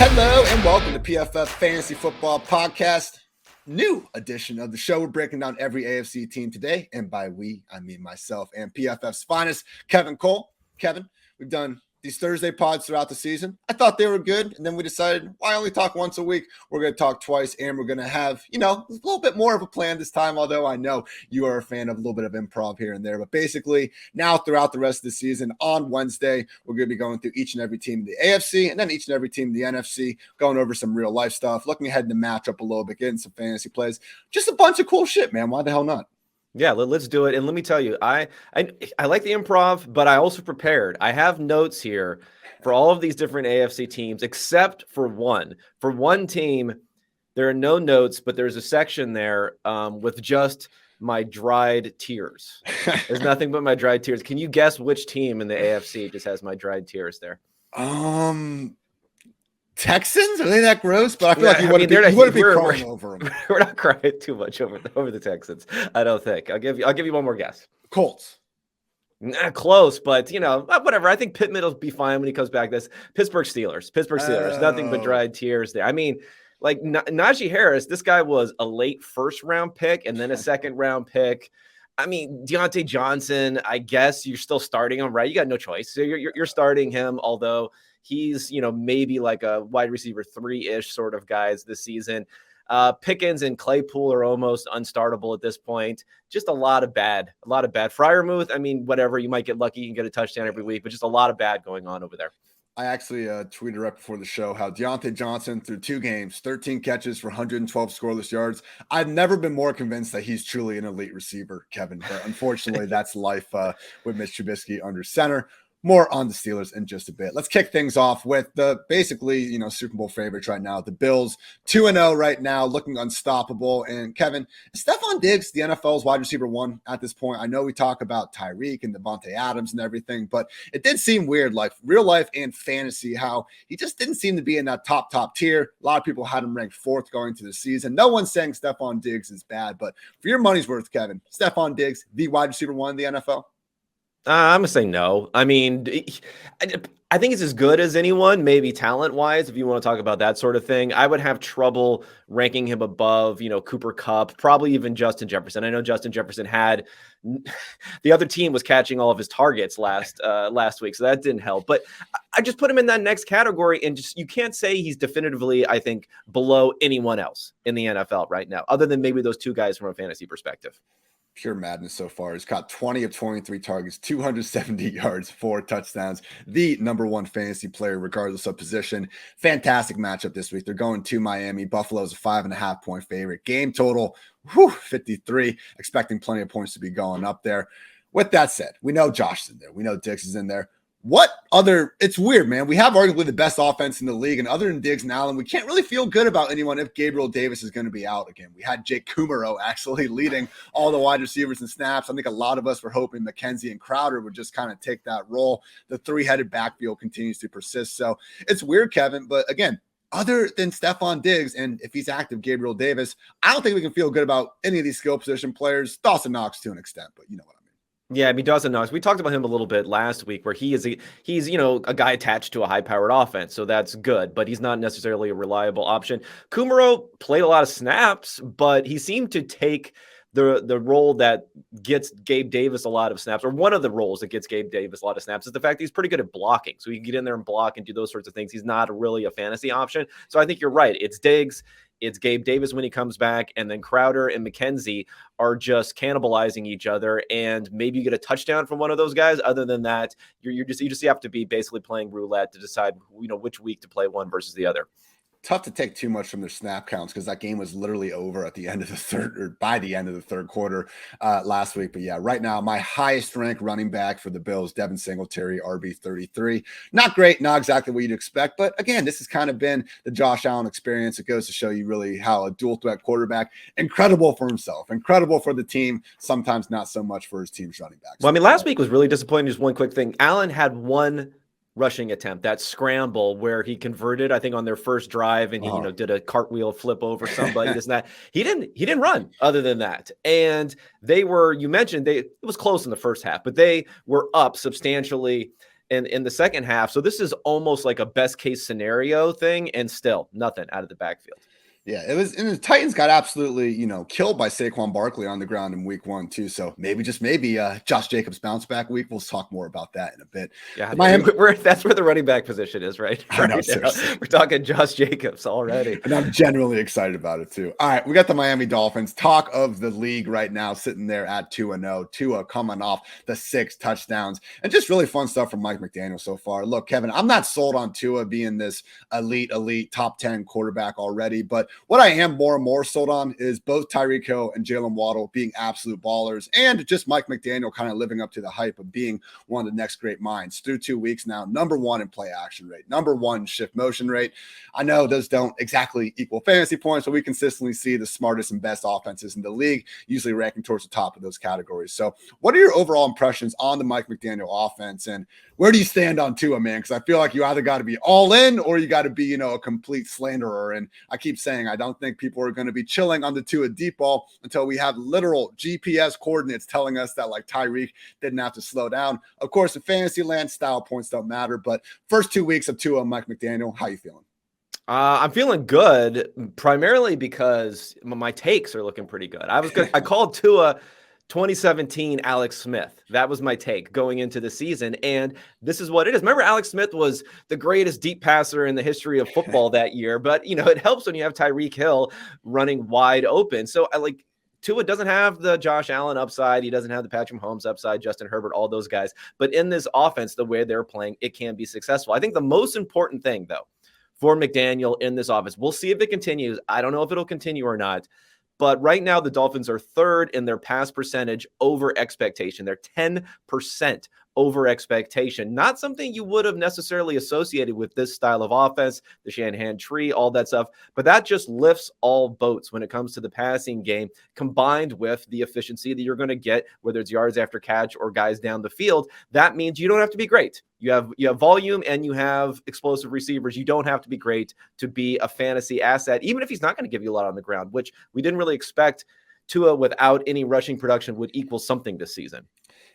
Hello and welcome to PFF Fantasy Football Podcast. New edition of the show. We're breaking down every AFC team today. And by we, I mean myself and PFF's finest, Kevin Cole. Kevin, we've done these Thursday pods throughout the season. I thought they were good. And then we decided, why only talk once a week? We're going to talk twice. And we're going to have, a little bit more of a plan this time. Although I know you are a fan of a little bit of improv here and there. But basically, now throughout the rest of the season, on Wednesday, we're going to be going through each and every team in the AFC and then each and every team in the NFC, going over some real life stuff, looking ahead in the matchup a little bit, getting some fantasy plays. Just a bunch of cool shit, man. Why the hell not? Yeah, let's do it. And let me tell you, I like the improv, but I also prepared. I have notes here for all of these different AFC teams, except for one. For one team, there are no notes, but there's a section there with just my dried tears. There's nothing but my dried tears. Can you guess which team in the AFC just has my dried tears there? Texans? Are they that gross? But I feel like you wouldn't be crying over them. We're not crying too much over the Texans. I don't think. I'll give you one more guess. Colts. Close, but whatever. I think Pittman will be fine when he comes back. This Pittsburg Steelers. Nothing but dried tears there. I mean, like Najee Harris, this guy was a late first round pick and then a second round pick. I mean, Deontay Johnson, I guess you're still starting him, right? You got no choice. So you're starting him, although he's, maybe like a wide receiver 3-ish sort of guys this season. Pickens and Claypool are almost unstartable at this point. Just a lot of bad. Freiermuth, I mean, whatever. You might get lucky and get a touchdown every week, but just a lot of bad going on over there. I actually tweeted right before the show how Deontay Johnson through 2 games, 13 catches for 112 scoreless yards. I've never been more convinced that he's truly an elite receiver, Kevin. But unfortunately, that's life with Mitch Trubisky under center. More on the Steelers in just a bit. Let's kick things off with the basically, Super Bowl favorites right now. The Bills 2-0 right now, looking unstoppable. And Kevin, is Stephon Diggs the NFL's wide receiver 1 at this point? I know we talk about Tyreek and Devontae Adams and everything, but it did seem weird, like real life and fantasy, how he just didn't seem to be in that top tier. A lot of people had him ranked 4th going to the season. No one's saying Stephon Diggs is bad, but for your money's worth, Kevin, Stephon Diggs, the wide receiver 1 in the NFL? I'm going to say no. I mean, I think it's as good as anyone, maybe talent-wise, if you want to talk about that sort of thing. I would have trouble ranking him above, Cooper Kupp, probably even Justin Jefferson. I know Justin Jefferson had – the other team was catching all of his targets last week, so that didn't help. But I just put him in that next category, and just you can't say he's definitively, I think, below anyone else in the NFL right now, other than maybe those 2 guys from a fantasy perspective. Pure madness so far. He's caught 20 of 23 targets, 270 yards, 4 touchdowns. The number 1 fantasy player, regardless of position. Fantastic matchup this week. They're going to Miami. Buffalo's a 5.5-point favorite. Game total, 53. Expecting plenty of points to be going up there. With that said, we know Josh is in there. We know Diggs is in there. It's weird, man. We have arguably the best offense in the league, and other than Diggs and Allen, we can't really feel good about anyone if Gabriel Davis is going to be out again. We had Jake Kumaro actually leading all the wide receivers in snaps. I think a lot of us were hoping McKenzie and Crowder would just kind of take that role. The 3-headed backfield continues to persist. So it's weird, Kevin, but again, other than Stephon Diggs, and if he's active, Gabriel Davis, I don't think we can feel good about any of these skill position players. Dawson Knox to an extent, but you know what I mean. Yeah, I mean, Dawson Knox, we talked about him a little bit last week where he's a guy attached to a high-powered offense, so that's good, but he's not necessarily a reliable option. Kumaro played a lot of snaps, but he seemed to take the role that gets Gabe Davis a lot of snaps, or one of the roles that gets Gabe Davis a lot of snaps, is the fact that he's pretty good at blocking. So he can get in there and block and do those sorts of things. He's not really a fantasy option. So I think you're right. It's Diggs, it's Gabe Davis when he comes back, and then Crowder and McKenzie are just cannibalizing each other, and maybe you get a touchdown from one of those guys. Other than that, you just have to be basically playing roulette to decide which week to play one versus the other. Tough to take too much from their snap counts because that game was literally over at the end of the third, or by the end of the third quarter last week. But yeah, right now, my highest ranked running back for the Bills, Devin Singletary, RB33. Not great, not exactly what you'd expect. But again, this has kind of been the Josh Allen experience. It goes to show you really how a dual threat quarterback, incredible for himself, incredible for the team, sometimes not so much for his team's running backs. Well, I mean, last week was really disappointing. Just one quick thing. Allen had one rushing attempt, that scramble where he converted, I think, on their first drive, and he did a cartwheel flip over somebody. This and that. He didn't run other than that. And they were, you mentioned it was close in the first half, but they were up substantially. in the second half. So this is almost like a best case scenario thing, and still nothing out of the backfield. Yeah, it was, and the Titans got absolutely, killed by Saquon Barkley on the ground in week 1 too. So maybe, just maybe, Josh Jacobs bounce back week. We'll talk more about that in a bit. Yeah, that's where the running back position is, right? I know, seriously. We're talking Josh Jacobs already. And I'm genuinely excited about it too. All right, we got the Miami Dolphins, talk of the league right now, sitting there at 2-0. Tua coming off the 6 touchdowns, and just really fun stuff from Mike McDaniel so far. Look, Kevin, I'm not sold on Tua being this elite top 10 quarterback already, but what I am more and more sold on is both Tyreek Hill and Jalen Waddle being absolute ballers, and just Mike McDaniel kind of living up to the hype of being one of the next great minds. Through 2 weeks now, number 1 in play action rate, number 1 shift motion rate. I know those don't exactly equal fantasy points, but we consistently see the smartest and best offenses in the league usually ranking towards the top of those categories. So what are your overall impressions on the Mike McDaniel offense, and where do you stand on Tua, man? Because I feel like you either got to be all in or you got to be, a complete slanderer. And I keep saying I don't think people are going to be chilling on the Tua deep ball until we have literal GPS coordinates telling us that, like, Tyreek didn't have to slow down. Of course, in fantasy land, style points don't matter. But first 2 weeks of Tua and Mike McDaniel, how you feeling? I'm feeling good, primarily because my takes are looking pretty good. I called Tua 2017 Alex Smith. That was my take going into the season, and this is what it is. Remember, Alex Smith was the greatest deep passer in the history of football that year, but it helps when you have Tyreek Hill running wide open. So Tua doesn't have the Josh Allen upside. He doesn't have the Patrick Mahomes upside, Justin Herbert, all those guys. But in this offense, the way they're playing, it can be successful. I think the most important thing, though, for McDaniel in this offense, we'll see if it continues. I don't know if it'll continue or not. But right now, the Dolphins are 3rd in their pass percentage over expectation. They're 10% over expectation. Not something you would have necessarily associated with this style of offense, the Shanahan tree, all that stuff. But that just lifts all boats when it comes to the passing game, combined with the efficiency that you're going to get, whether it's yards after catch or guys down the field. That means you don't have to be great. You have volume and you have explosive receivers. You don't have to be great to be a fantasy asset, even if he's not going to give you a lot on the ground, which we didn't really expect. Tua without any rushing production would equal something this season.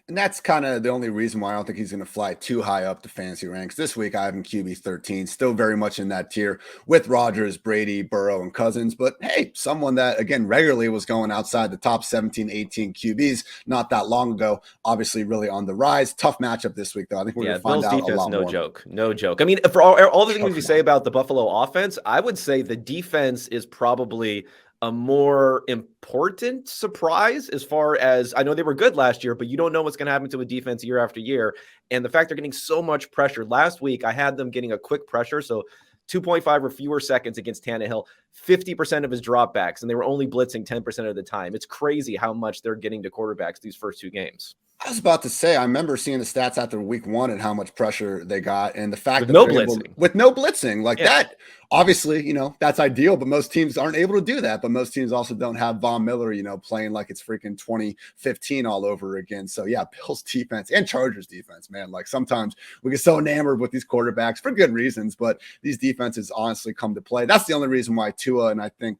And that's kind of the only reason why I don't think he's going to fly too high up the fantasy ranks. This week, I have him QB 13, still very much in that tier with Rodgers, Brady, Burrow, and Cousins. But hey, someone that, again, regularly was going outside the top 17, 18 QBs not that long ago, obviously really on the rise. Tough matchup this week, though. I think we're going to find Bill's out defense, a lot more. No joke. I mean, for all the things we say about the Buffalo offense, I would say the defense is probably a more important surprise, as far as I know. They were good last year, but you don't know what's going to happen to a defense year after year. And the fact they're getting so much pressure. Last week, I had them getting a quick pressure, so 2.5 or fewer seconds against Tannehill, 50% of his dropbacks, and they were only blitzing 10% of the time. It's crazy how much they're getting to quarterbacks these first 2 games. I was about to say, I remember seeing the stats after week 1 and how much pressure they got, and the fact with that no blitzing, with no blitzing, that, obviously, that's ideal, but most teams aren't able to do that. But most teams also don't have Von Miller, playing like it's freaking 2015 all over again. So yeah, Bills defense and Chargers defense, man. Like, sometimes we get so enamored with these quarterbacks for good reasons, but these defenses honestly come to play. That's the only reason why Tua, and I think,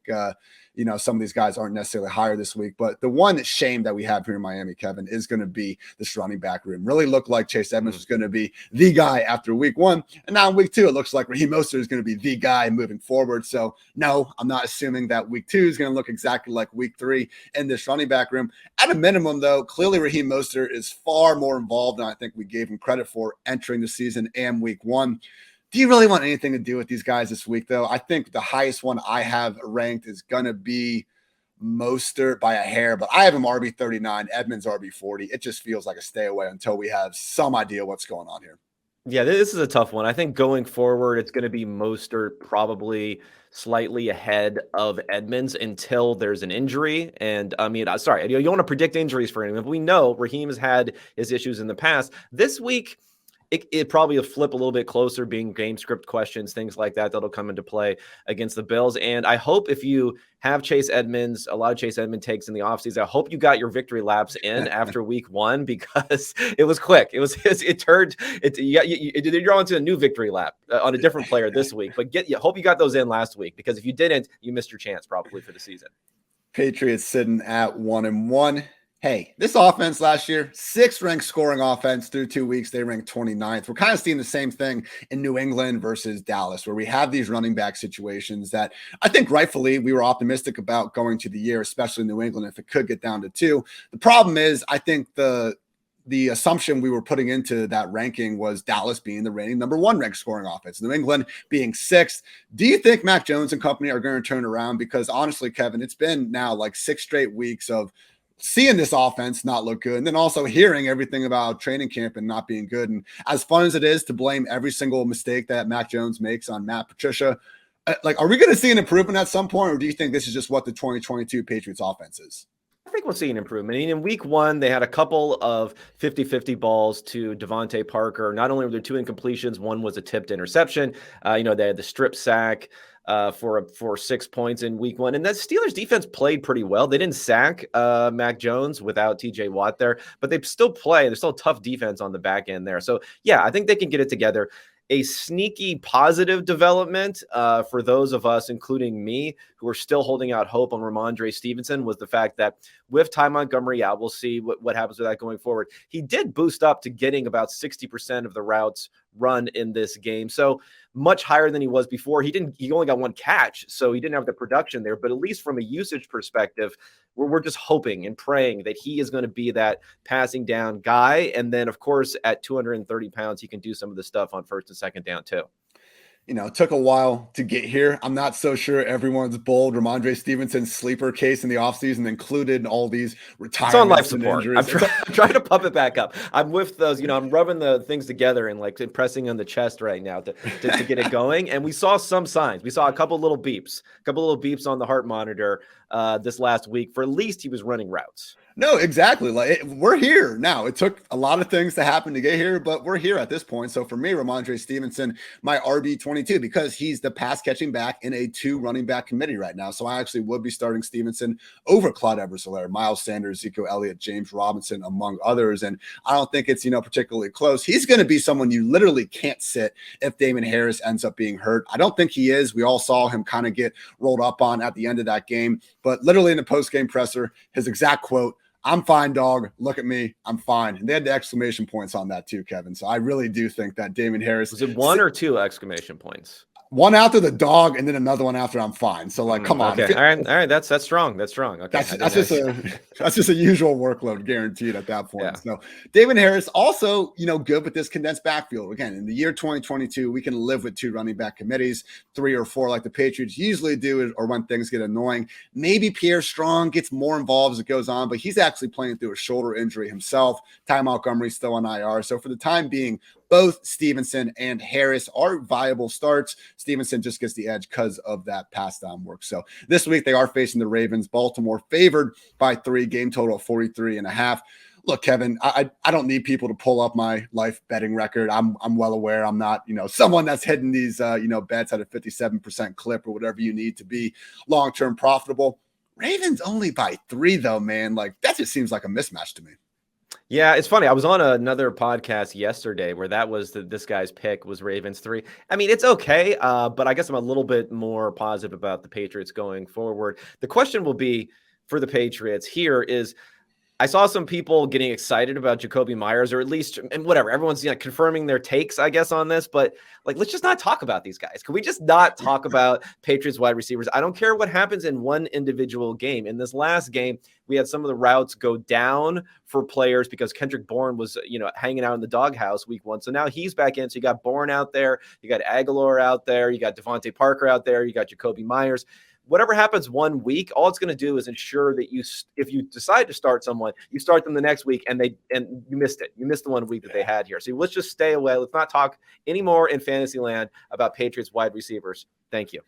some of these guys aren't necessarily higher this week. But the one shame that we have here in Miami, Kevin, is going to be this running back room. Really looked like Chase Edmonds was going to be the guy after week 1. And now in week 2, it looks like Raheem Mostert is going to be the guy moving forward. So no, I'm not assuming that week 2 is going to look exactly like week 3 in this running back room. At a minimum, though, clearly Raheem Mostert is far more involved than I think we gave him credit for entering the season and week 1. Do you really want anything to do with these guys this week, though? I think the highest one I have ranked is going to be Mostert by a hair, but I have him RB 39, Edmonds RB 40. It just feels like a stay away until we have some idea what's going on here. Yeah, this is a tough one. I think going forward, it's going to be Mostert probably slightly ahead of Edmonds until there's an injury. And I mean, sorry, you don't want to predict injuries for him. If we know Raheem has had his issues in the past, this week, it probably will flip a little bit closer, being game script questions, things like that, that'll come into play against the Bills. And I hope if you have Chase Edmonds, a lot of Chase Edmonds takes in the offseason, I hope you got your victory laps in after week 1, because it was quick. You're on to a new victory lap on a different player this week, but hope you got those in last week, because if you didn't, you missed your chance probably for the season. Patriots sitting at 1-1. hey, this offense last year, 6th ranked scoring offense through 2 weeks. They ranked 29th. We're kind of seeing the same thing in New England versus Dallas, where we have these running back situations that I think rightfully we were optimistic about going to the year, especially New England, if it could get down to 2. The problem is, I think the assumption we were putting into that ranking was Dallas being the reigning number 1 ranked scoring offense, New England being 6th. Do you think Mac Jones and company are going to turn around? Because honestly, Kevin, it's been now like 6 straight weeks of seeing this offense not look good, and then also hearing everything about training camp and not being good. And as fun as it is to blame every single mistake that Mac Jones makes on Matt Patricia, like, are we going to see an improvement at some point, or do you think this is just what the 2022 Patriots offense is? I think we'll see an improvement. In week 1, they had a couple of 50-50 balls to Devontae Parker. Not only were there 2 incompletions, one was a tipped interception. They had the strip sack for 6 points in week 1. And that Steelers defense played pretty well. They didn't sack Mac Jones without TJ Watt there, but they still play. There's still a tough defense on the back end there. So yeah, I think they can get it together. A sneaky positive development for those of us, including me, who are still holding out hope on Ramondre Stevenson, was the fact that with Ty Montgomery out, we'll see what happens with that going forward. He did boost up to getting about 60% of the routes run in this game. So much higher than he was before. He only got 1 catch, so he didn't have the production there. But at least from a usage perspective, we're just hoping and praying that he is going to be that passing down guy. And then, of course, at 230 pounds, he can do some of the stuff on first and second down too. It took a while to get here. I'm not so sure everyone's bold. Ramondre Stevenson's sleeper case in the offseason included all these retirements. It's on life support. I'm trying to pump it back up. I'm with those, I'm rubbing the things together and like pressing on the chest right now to get it going. And we saw some signs. We saw a couple little beeps on the heart monitor this last week. For at least he was running routes. No, exactly. We're here now. It took a lot of things to happen to get here, but we're here at this point. So for me, Ramondre Stevenson, my RB22, because he's the pass catching back in a 2 running back committee right now. So I actually would be starting Stevenson over Clyde Edwards-Helaire, Miles Sanders, Ezekiel Elliott, James Robinson, among others. And I don't think it's, particularly close. He's going to be someone you literally can't sit if Damon Harris ends up being hurt. I don't think he is. We all saw him kind of get rolled up on at the end of that game, but literally in the post-game presser, his exact quote, "I'm fine, dog. Look at me. I'm fine." And they had the exclamation points on that too, Kevin. So I really do think that Damon Harris. Was it 1 or 2 exclamation points? One after the dog and then another one after "I'm fine." So come on. Okay. All right. That's strong. That's strong. Okay. That's just a usual workload guaranteed at that point. Yeah. So Damon Harris also, good with this condensed backfield. Again, in the year 2022, we can live with 2 running back committees, 3 or 4 like the Patriots usually do, or when things get annoying. Maybe Pierre Strong gets more involved as it goes on, but he's actually playing through a shoulder injury himself. Ty Montgomery's still on IR. So for the time being, both Stevenson and Harris are viable starts. Stevenson just gets the edge because of that pass down work. So this week they are facing the Ravens. Baltimore favored by 3, game total of 43.5. Look, Kevin, I don't need people to pull up my life betting record. I'm well aware I'm not, someone that's hitting these, bets at a 57% clip or whatever you need to be long-term profitable. Ravens only by 3 though, man. Like that just seems like a mismatch to me. Yeah, it's funny. I was on another podcast yesterday where that was this guy's pick was Ravens 3. I mean, it's okay, but I guess I'm a little bit more positive about the Patriots going forward. The question will be for the Patriots here is, I saw some people getting excited about Jacoby Myers, or at least, and whatever, everyone's confirming their takes, I guess, on this, but let's just not talk about these guys. Can we just not talk about Patriots wide receivers? I don't care what happens in one individual game. In this last game, we had some of the routes go down for players because Kendrick Bourne was, hanging out in the doghouse week 1. So now he's back in. So you got Bourne out there, you got Aguilar out there, you got Devontae Parker out there, you got Jacoby Myers. Whatever happens 1 week, all it's going to do is ensure that if you decide to start someone, you start them the next week and you missed it. You missed the 1 week that they had here. So let's just stay away. Let's not talk anymore in fantasy land about Patriots wide receivers. Thank you.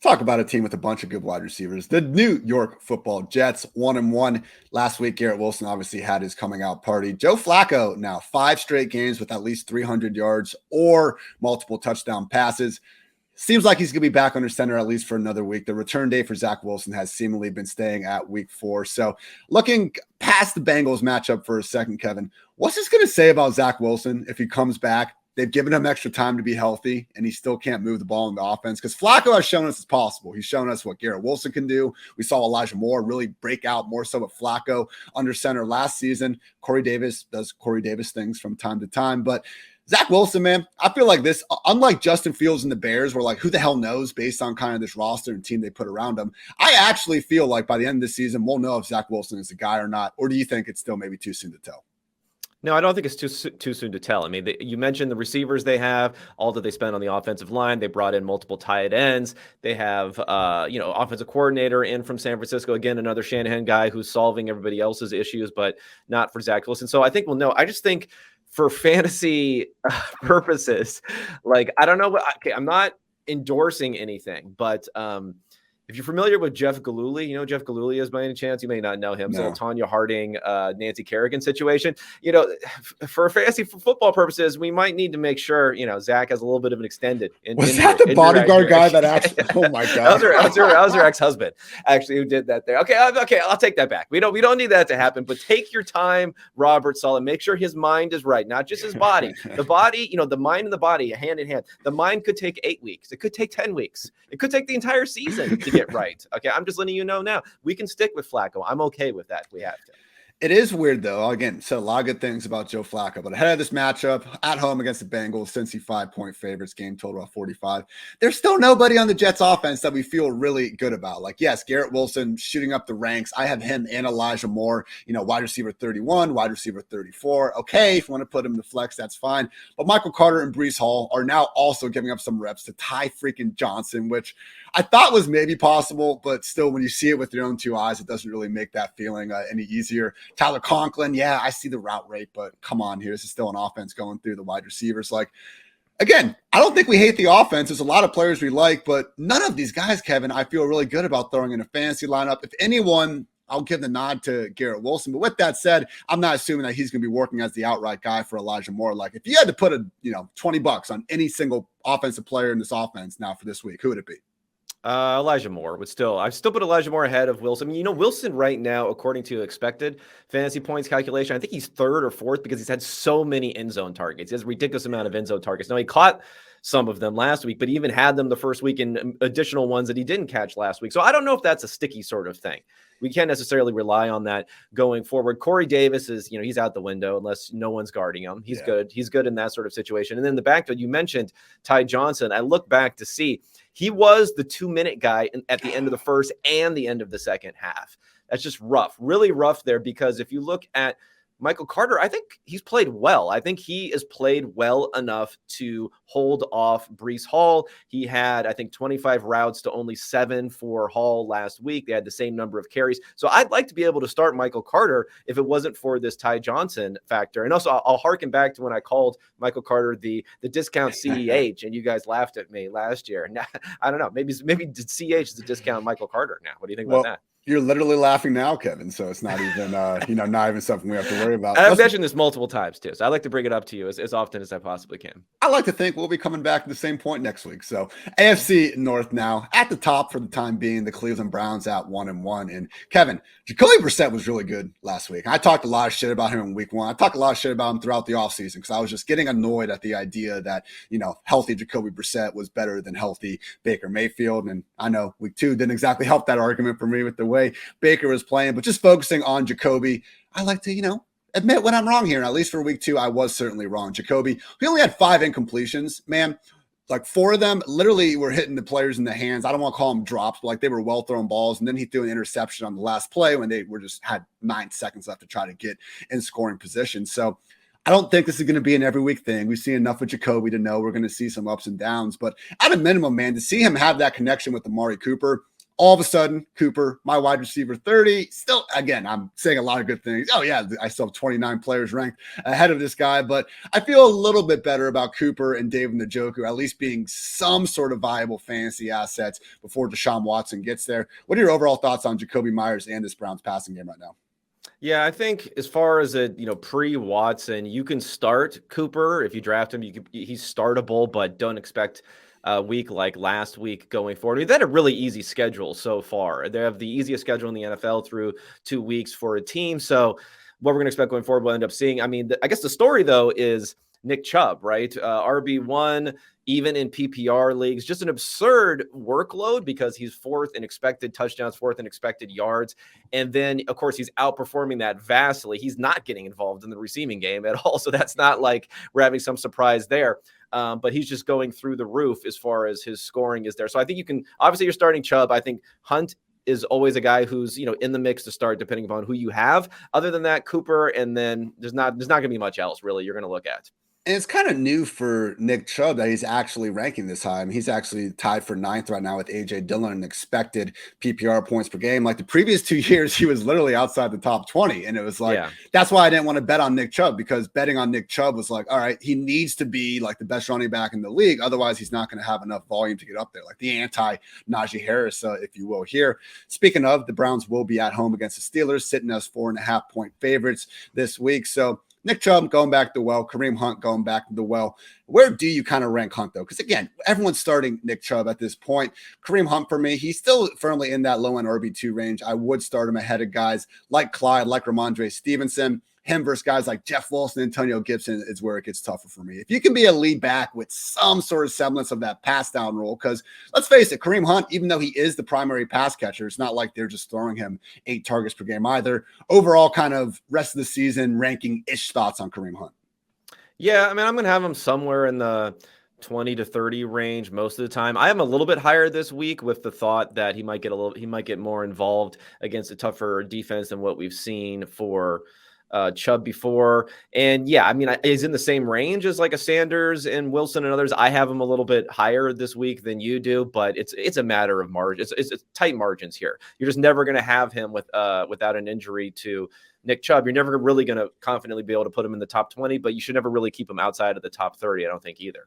Talk about a team with a bunch of good wide receivers. The New York Football Jets, 1-1. Last week, Garrett Wilson obviously had his coming out party. Joe Flacco now 5 straight games with at least 300 yards or multiple touchdown passes. Seems like he's going to be back under center at least for another week. The return date for Zach Wilson has seemingly been staying at week 4. So looking past the Bengals matchup for a second, Kevin, what's this going to say about Zach Wilson if he comes back they've given him extra time to be healthy, and he still can't move the ball in the offense because Flacco has shown us it's possible. He's shown us what Garrett Wilson can do. We saw Elijah Moore really break out more so with Flacco under center last season. Corey Davis does Corey Davis things from time to time, but Zach Wilson, man, I feel like this, unlike Justin Fields and the Bears, where like, who the hell knows based on kind of this roster and team they put around him. I actually feel like by the end of the season, we'll know if Zach Wilson is the guy or not. Or do you think it's still maybe too soon to tell? No, I don't think it's too soon to tell. I mean, you mentioned the receivers they have, all that they spend on the offensive line. They brought in multiple tight ends. They have, offensive coordinator in from San Francisco. Again, another Shanahan guy who's solving everybody else's issues, but not for Zach Wilson. So I think we'll know. I just think for fantasy purposes, like, I don't know I'm not endorsing anything, but if you're familiar with Jeff Gillooly, you know Jeff Gillooly is by any chance? You may not know him. No. So Tanya Harding, Nancy Kerrigan situation. For fantasy football purposes, we might need to make sure, Zach has a little bit of an extended. Was that the bodyguard guy that actually? Oh my God, that was her ex-husband actually who did that there. Okay, I'll take that back. We don't need that to happen. But take your time, Robert Saleh. Make sure his mind is right, not just his body. The body, the mind and the body, hand in hand. The mind could take 8 weeks. It could take 10 weeks. It could take the entire season to get right. Okay, I'm just letting you know now. We can stick with Flacco. I'm okay with that if we have to. It is weird, though. Again, said a lot of good things about Joe Flacco, but ahead of this matchup, at home against the Bengals, Cincy 5-point favorites, game total of 45. There's still nobody on the Jets offense that we feel really good about. Like, yes, Garrett Wilson shooting up the ranks. I have him and Elijah Moore, wide receiver 31, wide receiver 34. Okay, if you want to put him in the flex, that's fine. But Michael Carter and Breece Hall are now also giving up some reps to Ty freaking Johnson, which I thought was maybe possible, but still, when you see it with your own two eyes, it doesn't really make that feeling any easier. Tyler Conklin, yeah, I see the route rate, but come on here. This is still an offense going through the wide receivers. Like, again, I don't think we hate the offense. There's a lot of players we like, but none of these guys, Kevin, I feel really good about throwing in a fantasy lineup. If anyone, I'll give the nod to Garrett Wilson. But with that said, I'm not assuming that he's going to be working as the outright guy for Elijah Moore. Like, if you had to put $20 on any single offensive player in this offense now for this week, who would it be? Elijah Moore would I've still put Elijah Moore ahead of Wilson. I mean, Wilson right now, according to expected fantasy points calculation, I think he's third or fourth because he's had so many end zone targets. He has a ridiculous amount of end zone targets. Now, he caught some of them last week, but he even had them the first week and additional ones that he didn't catch last week. So I don't know if that's a sticky sort of thing. We can't necessarily rely on that going forward. Corey Davis is, he's out the window unless no one's guarding him. He's good. He's good in that sort of situation. And then the backfield, you mentioned Ty Johnson. I look back to see he was the 2-minute guy at the end of the first and the end of the second half. That's just rough, really rough there, because if you look at Michael Carter, I think he's played well. I think he has played well enough to hold off Breece Hall. He had, I think, 25 routes to only 7 for Hall last week. They had the same number of carries. So I'd like to be able to start Michael Carter if it wasn't for this Ty Johnson factor. And also, I'll harken back to when I called Michael Carter the discount CEH, and you guys laughed at me last year. Now, I don't know. Maybe CEH is a discount Michael Carter now. What do you think about that? You're literally laughing now, Kevin. So it's not even, not even something we have to worry about. I've mentioned this multiple times too. So I like to bring it up to you as often as I possibly can. I like to think we'll be coming back to the same point next week. So AFC North now at the top for the time being, the Cleveland Browns at 1-1. And Kevin, Jacoby Brissett was really good last week. I talked a lot of shit about him in week 1. I talked a lot of shit about him throughout the offseason because I was just getting annoyed at the idea that, healthy Jacoby Brissett was better than healthy Baker Mayfield. And I know week 2 didn't exactly help that argument for me with the way Baker was playing, but just focusing on Jacoby, I like to, admit when I'm wrong here. And at least for week 2, I was certainly wrong. Jacoby, he only had 5 incompletions, man. Like 4 of them literally were hitting the players in the hands. I don't want to call them drops, but like they were well-thrown balls. And then he threw an interception on the last play when they were just had 9 seconds left to try to get in scoring position. So I don't think this is going to be an every week thing. We've seen enough with Jacoby to know we're going to see some ups and downs. But at a minimum, man, to see him have that connection with Amari Cooper, all of a sudden, Cooper, my wide receiver 30, still, again, I'm saying a lot of good things. Oh, yeah, I still have 29 players ranked ahead of this guy, but I feel a little bit better about Cooper and David Njoku at least being some sort of viable fantasy assets before Deshaun Watson gets there. What are your overall thoughts on Jacoby Myers and this Browns passing game right now? Yeah, I think as far as a pre-Watson, you can start Cooper if you draft him. He's startable, but don't expect a week like last week going forward. They had a really easy schedule so far. They have the easiest schedule in the NFL through 2 weeks for a team. So what we're going to expect going forward, we'll end up seeing. I mean, I guess the story though is Nick Chubb, right? RB1, even in PPR leagues, just an absurd workload because he's fourth in expected touchdowns, fourth in expected yards. And then, of course, he's outperforming that vastly. He's not getting involved in the receiving game at all. So that's not like we're having some surprise there. But he's just going through the roof as far as his scoring is there. So I think you can, obviously you're starting Chubb. I think Hunt is always a guy who's, in the mix to start depending upon who you have. Other than that, Cooper, and then there's not going to be much else really you're going to look at. And it's kind of new for Nick Chubb that he's actually ranking this high. I mean, he's actually tied for 9th right now with A.J. Dillon in expected PPR points per game. Like the previous 2 years, he was literally outside the top 20. And it was like, That's why I didn't want to bet on Nick Chubb, because betting on Nick Chubb was like, all right, he needs to be like the best running back in the league. Otherwise, he's not going to have enough volume to get up there. Like the anti-Najee Harris, if you will here. Speaking of, the Browns will be at home against the Steelers, sitting as 4.5-point favorites this week. So Nick Chubb going back to the well, Kareem Hunt going back to the well. Where do you kind of rank Hunt, though? Because, again, everyone's starting Nick Chubb at this point. Kareem Hunt, for me, he's still firmly in that low-end RB2 range. I would start him ahead of guys like Clyde, like Ramondre Stevenson. Him versus guys like Jeff Wilson, Antonio Gibson is where it gets tougher for me. If you can be a lead back with some sort of semblance of that pass down role, because let's face it, Kareem Hunt, even though he is the primary pass catcher, it's not like they're just throwing him 8 targets per game either. Overall, kind of rest of the season ranking-ish thoughts on Kareem Hunt. Yeah, I mean, I'm going to have him somewhere in the 20 to 30 range most of the time. I am a little bit higher this week with the thought that he might get more involved against a tougher defense than what we've seen for Chubb before. And yeah, I mean, he's in the same range as like a Sanders and Wilson and others. I have him a little bit higher this week than you do, but it's a matter of margin. It's tight margins here. You're just never going to have him without an injury to Nick Chubb. You're never really going to confidently be able to put him in the top 20, but you should never really keep him outside of the top 30. I don't think either.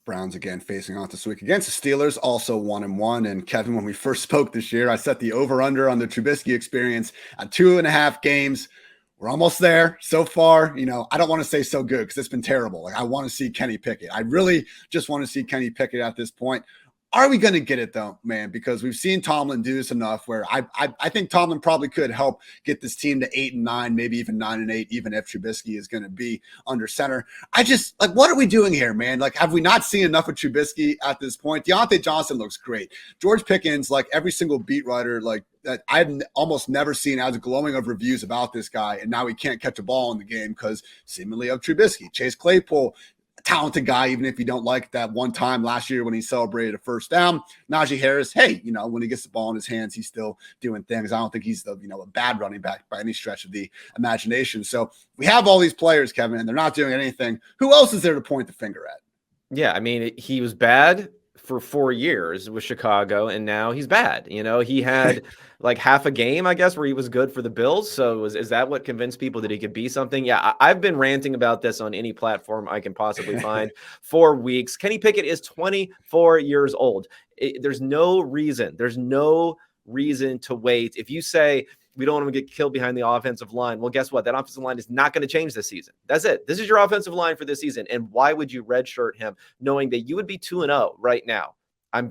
Browns again facing off this week against the Steelers, also 1-1. And Kevin, when we first spoke this year, I set the over-under on the Trubisky experience at 2.5 games. We're almost there so far. I don't want to say so good because it's been terrible. Like I want to see Kenny Pickett. I really just want to see Kenny Pickett at this point. Are we going to get it though, man? Because we've seen Tomlin do this enough where I think Tomlin probably could help get this team to 8-9, maybe even 9-8, even if Trubisky is going to be under center. I just what are we doing here, man? Like, have we not seen enough of Trubisky at this point? Deontay Johnson looks great. George Pickens, like every single beat writer, like that I've almost never seen as glowing of reviews about this guy. And now he can't catch a ball in the game because seemingly of Trubisky. Chase Claypool, talented guy, even if you don't like that one time last year when he celebrated a first down. Najee Harris, hey, when he gets the ball in his hands, he's still doing things. I don't think he's a bad running back by any stretch of the imagination. So we have all these players, Kevin, and they're not doing anything. Who else is there to point the finger at? Yeah, I mean, he was bad for 4 years with Chicago, and now he's bad. He had like half a game, I guess, where he was good for the Bills. So is that what convinced people that he could be something? Yeah, I've been ranting about this on any platform I can possibly find for weeks. Kenny Pickett is 24 years old. There's no reason to wait. If you say we don't want him to get killed behind the offensive line, well, guess what? That offensive line is not going to change this season. That's it. This is your offensive line for this season. And why would you redshirt him knowing that you would be 2-0 right now? I'm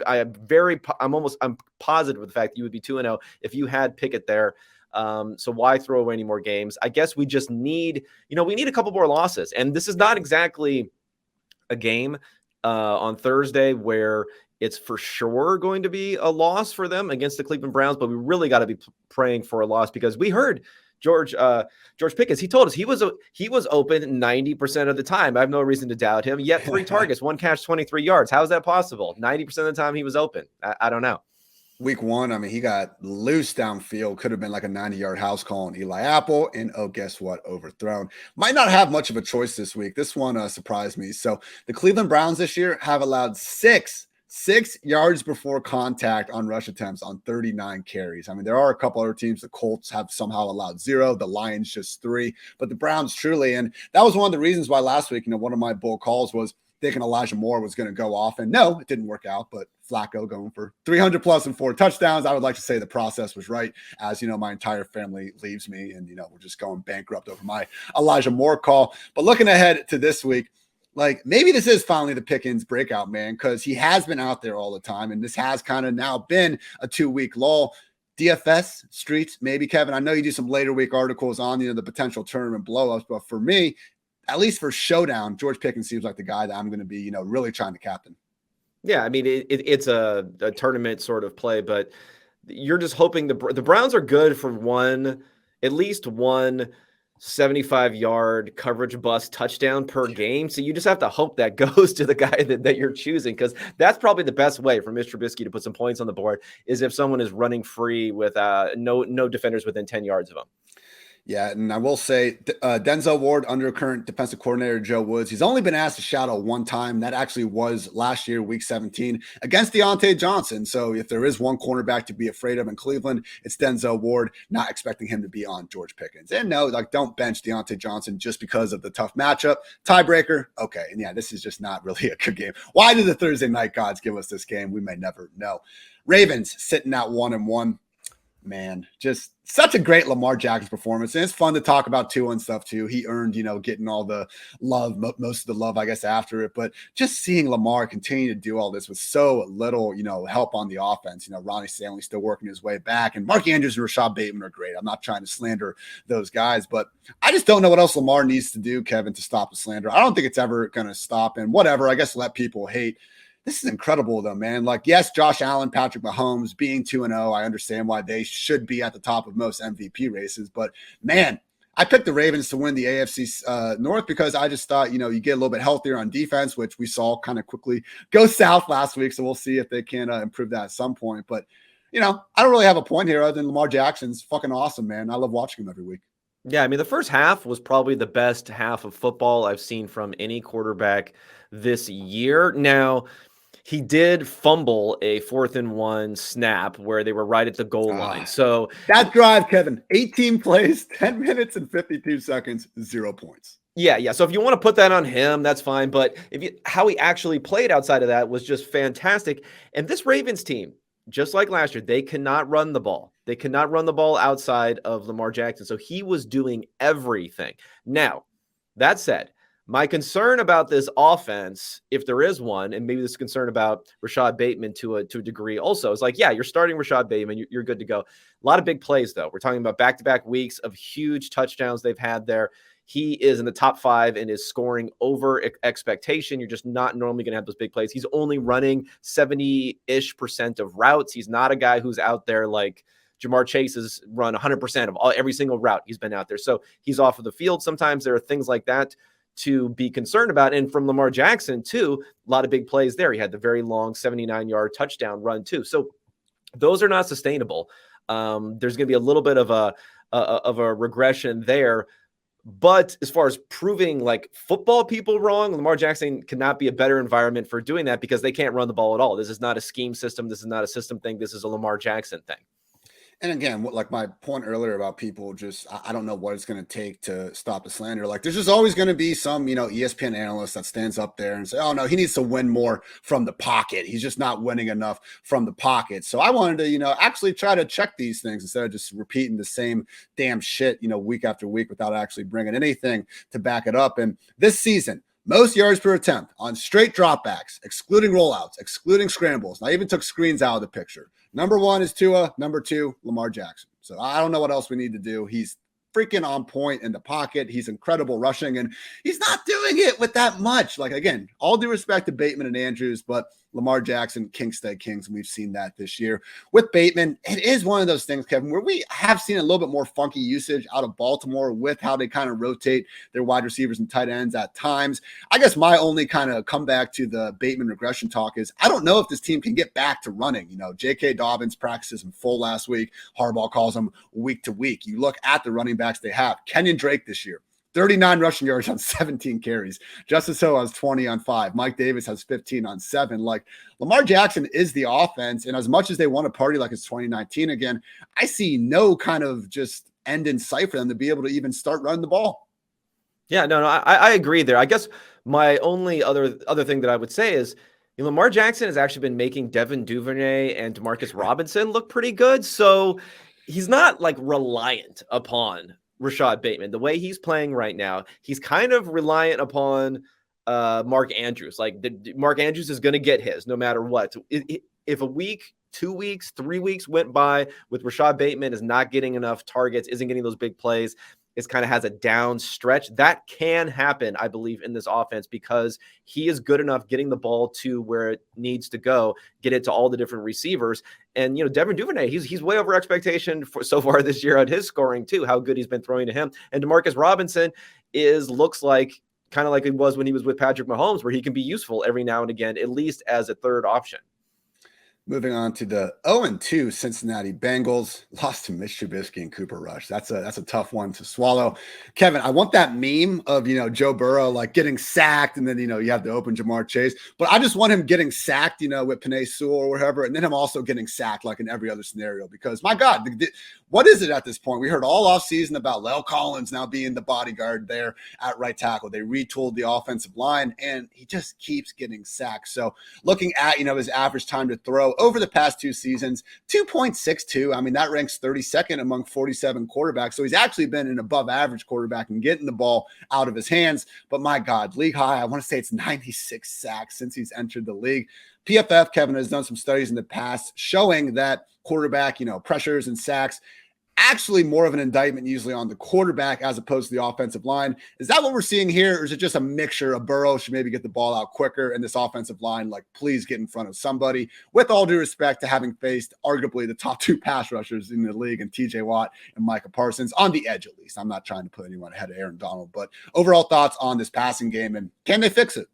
positive of the fact that you would be 2-0 if you had Pickett there. So why throw away any more games? I guess we just need, we need a couple more losses. And this is not exactly a game on Thursday where it's for sure going to be a loss for them against the Cleveland Browns, but we really got to be praying for a loss because we heard George Pickens. He told us he was open 90% of the time. I have no reason to doubt him. Yet 3 targets, 1 catch, 23 yards. How is that possible? 90% of the time he was open. I don't know. Week 1, I mean, he got loose downfield. Could have been like a 90-yard house call on Eli Apple. And, guess what? Overthrown. Might not have much of a choice this week. This one surprised me. So the Cleveland Browns this year have allowed 6 yards before contact on rush attempts on 39 carries. I mean, there are a couple other teams. The Colts have somehow allowed 0. The Lions just 3. But the Browns truly, and that was one of the reasons why last week, one of my bull calls was thinking Elijah Moore was going to go off. And no, it didn't work out. But Flacco going for 300 plus and 4 touchdowns. I would like to say the process was right, as my entire family leaves me and we're just going bankrupt over my Elijah Moore call. But looking ahead to this week, like maybe this is finally the Pickens breakout, man, because he has been out there all the time. And this has kind of now been a 2-week lull. DFS streets, maybe, Kevin. I know you do some later week articles on the potential tournament blowups, but for me, at least for showdown, George Pickens seems like the guy that I'm going to be, really trying to captain. Yeah, I mean, it's a tournament sort of play, but you're just hoping the Browns are good for at least one 75-yard coverage bust touchdown per game. So you just have to hope that goes to the guy that you're choosing, because that's probably the best way for Mr. Trubisky to put some points on the board is if someone is running free with no defenders within 10 yards of him. Yeah, and I will say Denzel Ward under current defensive coordinator Joe Woods, he's only been asked to shadow one time. That actually was last year, week 17, against Deontay Johnson. So if there is one cornerback to be afraid of in Cleveland, it's Denzel Ward, not expecting him to be on George Pickens. And no, don't bench Deontay Johnson just because of the tough matchup. Tiebreaker, okay. And yeah, this is just not really a good game. Why did the Thursday night gods give us this game? We may never know. Ravens sitting at 1-1. Man, just such a great Lamar Jackson performance. And it's fun to talk about Tua and stuff too. He earned, getting all the love, most of the love, I guess, after it. But just seeing Lamar continue to do all this with so little, help on the offense. Ronnie Stanley still working his way back. And Mark Andrews and Rashad Bateman are great. I'm not trying to slander those guys, but I just don't know what else Lamar needs to do, Kevin, to stop the slander. I don't think it's ever going to stop. And whatever, I guess let people hate. This is incredible, though, man. Yes, Josh Allen, Patrick Mahomes being 2-0. I understand why they should be at the top of most MVP races. But, man, I picked the Ravens to win the AFC North because I just thought, you get a little bit healthier on defense, which we saw kind of quickly go south last week. So we'll see if they can improve that at some point. But, I don't really have a point here other than Lamar Jackson's fucking awesome, man. I love watching him every week. Yeah, I mean, the first half was probably the best half of football I've seen from any quarterback this year. Now, he did fumble a 4th-and-1 snap where they were right at the goal line. So that drive, Kevin, 18 plays, 10 minutes and 52 seconds, 0 points. Yeah. So if you want to put that on him, that's fine. But how he actually played outside of that was just fantastic. And this Ravens team, just like last year, they cannot run the ball. They cannot run the ball outside of Lamar Jackson. So he was doing everything. Now, that said, my concern about this offense, if there is one, and maybe this concern about Rashad Bateman to a degree also, is you're starting Rashad Bateman, you're good to go. A lot of big plays, though. We're talking about back-to-back weeks of huge touchdowns they've had there. He is in the top 5 and is scoring over expectation. You're just not normally going to have those big plays. He's only running 70-ish% of routes. He's not a guy who's out there like Jamar Chase has run 100% of every single route he's been out there. So he's off of the field. Sometimes there are things like that to be concerned about. And from Lamar Jackson, too, a lot of big plays there. He had the very long 79-yard touchdown run, too. So those are not sustainable. There's going to be a little bit of a regression there. But as far as proving football people wrong, Lamar Jackson cannot be a better environment for doing that because they can't run the ball at all. This is not a scheme system. This is not a system thing. This is a Lamar Jackson thing. And again, my point earlier about people I don't know what it's going to take to stop the slander. There's just always going to be some, ESPN analyst that stands up there and say, oh, no, he needs to win more from the pocket. He's just not winning enough from the pocket. So I wanted to, actually try to check these things instead of just repeating the same damn shit, week after week without actually bringing anything to back it up. And this season, most yards per attempt on straight dropbacks, excluding rollouts, excluding scrambles. And I even took screens out of the picture. Number 1 is Tua. Number 2, Lamar Jackson. So I don't know what else we need to do. He's freaking on point in the pocket. He's incredible rushing, and he's not doing it with that much. Again, all due respect to Bateman and Andrews, but Lamar Jackson, kings stay kings, and we've seen that this year. With Bateman, it is one of those things, Kevin, where we have seen a little bit more funky usage out of Baltimore with how they kind of rotate their wide receivers and tight ends at times. I guess my only kind of comeback to the Bateman regression talk is I don't know if this team can get back to running. J.K. Dobbins practices in full last week. Harbaugh calls them week to week. You look at the running backs they have. Kenyon Drake this year, 39 rushing yards on 17 carries. Justice Hill has 20 on 5. Mike Davis has 15 on 7. Lamar Jackson is the offense. And as much as they want to party like it's 2019 again, I see no kind of just end in sight for them to be able to even start running the ball. Yeah, no, I agree there. I guess my only other thing that I would say is Lamar Jackson has actually been making Devin Duvernay and Demarcus Robinson look pretty good. So he's not reliant upon Rashad Bateman. The way he's playing right now, he's kind of reliant upon Mark Andrews. Mark Andrews is going to get his no matter what. If a week, 2 weeks, 3 weeks went by with Rashad Bateman is not getting enough targets, isn't getting those big plays, kind of has a down stretch. That can happen, I believe, in this offense because he is good enough getting the ball to where it needs to go, get it to all the different receivers. And, Devin Duvernay, he's way over expectation so far this year on his scoring too, how good he's been throwing to him. And DeMarcus Robinson looks like kind of like it was when he was with Patrick Mahomes, where he can be useful every now and again, at least as a third option. Moving on to the 0-2 Cincinnati Bengals, lost to Mitch Trubisky and Cooper Rush. That's a tough one to swallow. Kevin, I want that meme of, Joe Burrow like getting sacked and then, you have to open Jamar Chase. But I just want him getting sacked, with Penei Sewell or whatever, and then him also getting sacked like in every other scenario. Because, my God, what is it at this point? We heard all offseason about Lel Collins now being the bodyguard there at right tackle. They retooled the offensive line, and he just keeps getting sacked. So looking at, his average time to throw over the past 2 seasons, 2.62. I mean, that ranks 32nd among 47 quarterbacks. So he's actually been an above average quarterback and getting the ball out of his hands. But my God, league high, I want to say it's 96 sacks since he's entered the league. PFF, Kevin, has done some studies in the past showing that quarterback, pressures and sacks, actually more of an indictment usually on the quarterback as opposed to the offensive line. Is that what we're seeing here? Or is it just a mixture of Burrow should maybe get the ball out quicker and this offensive line, like, please get in front of somebody, with all due respect to having faced arguably the top 2 pass rushers in the league and TJ Watt and Micah Parsons on the edge, at least. I'm not trying to put anyone ahead of Aaron Donald, but overall thoughts on this passing game and can they fix it?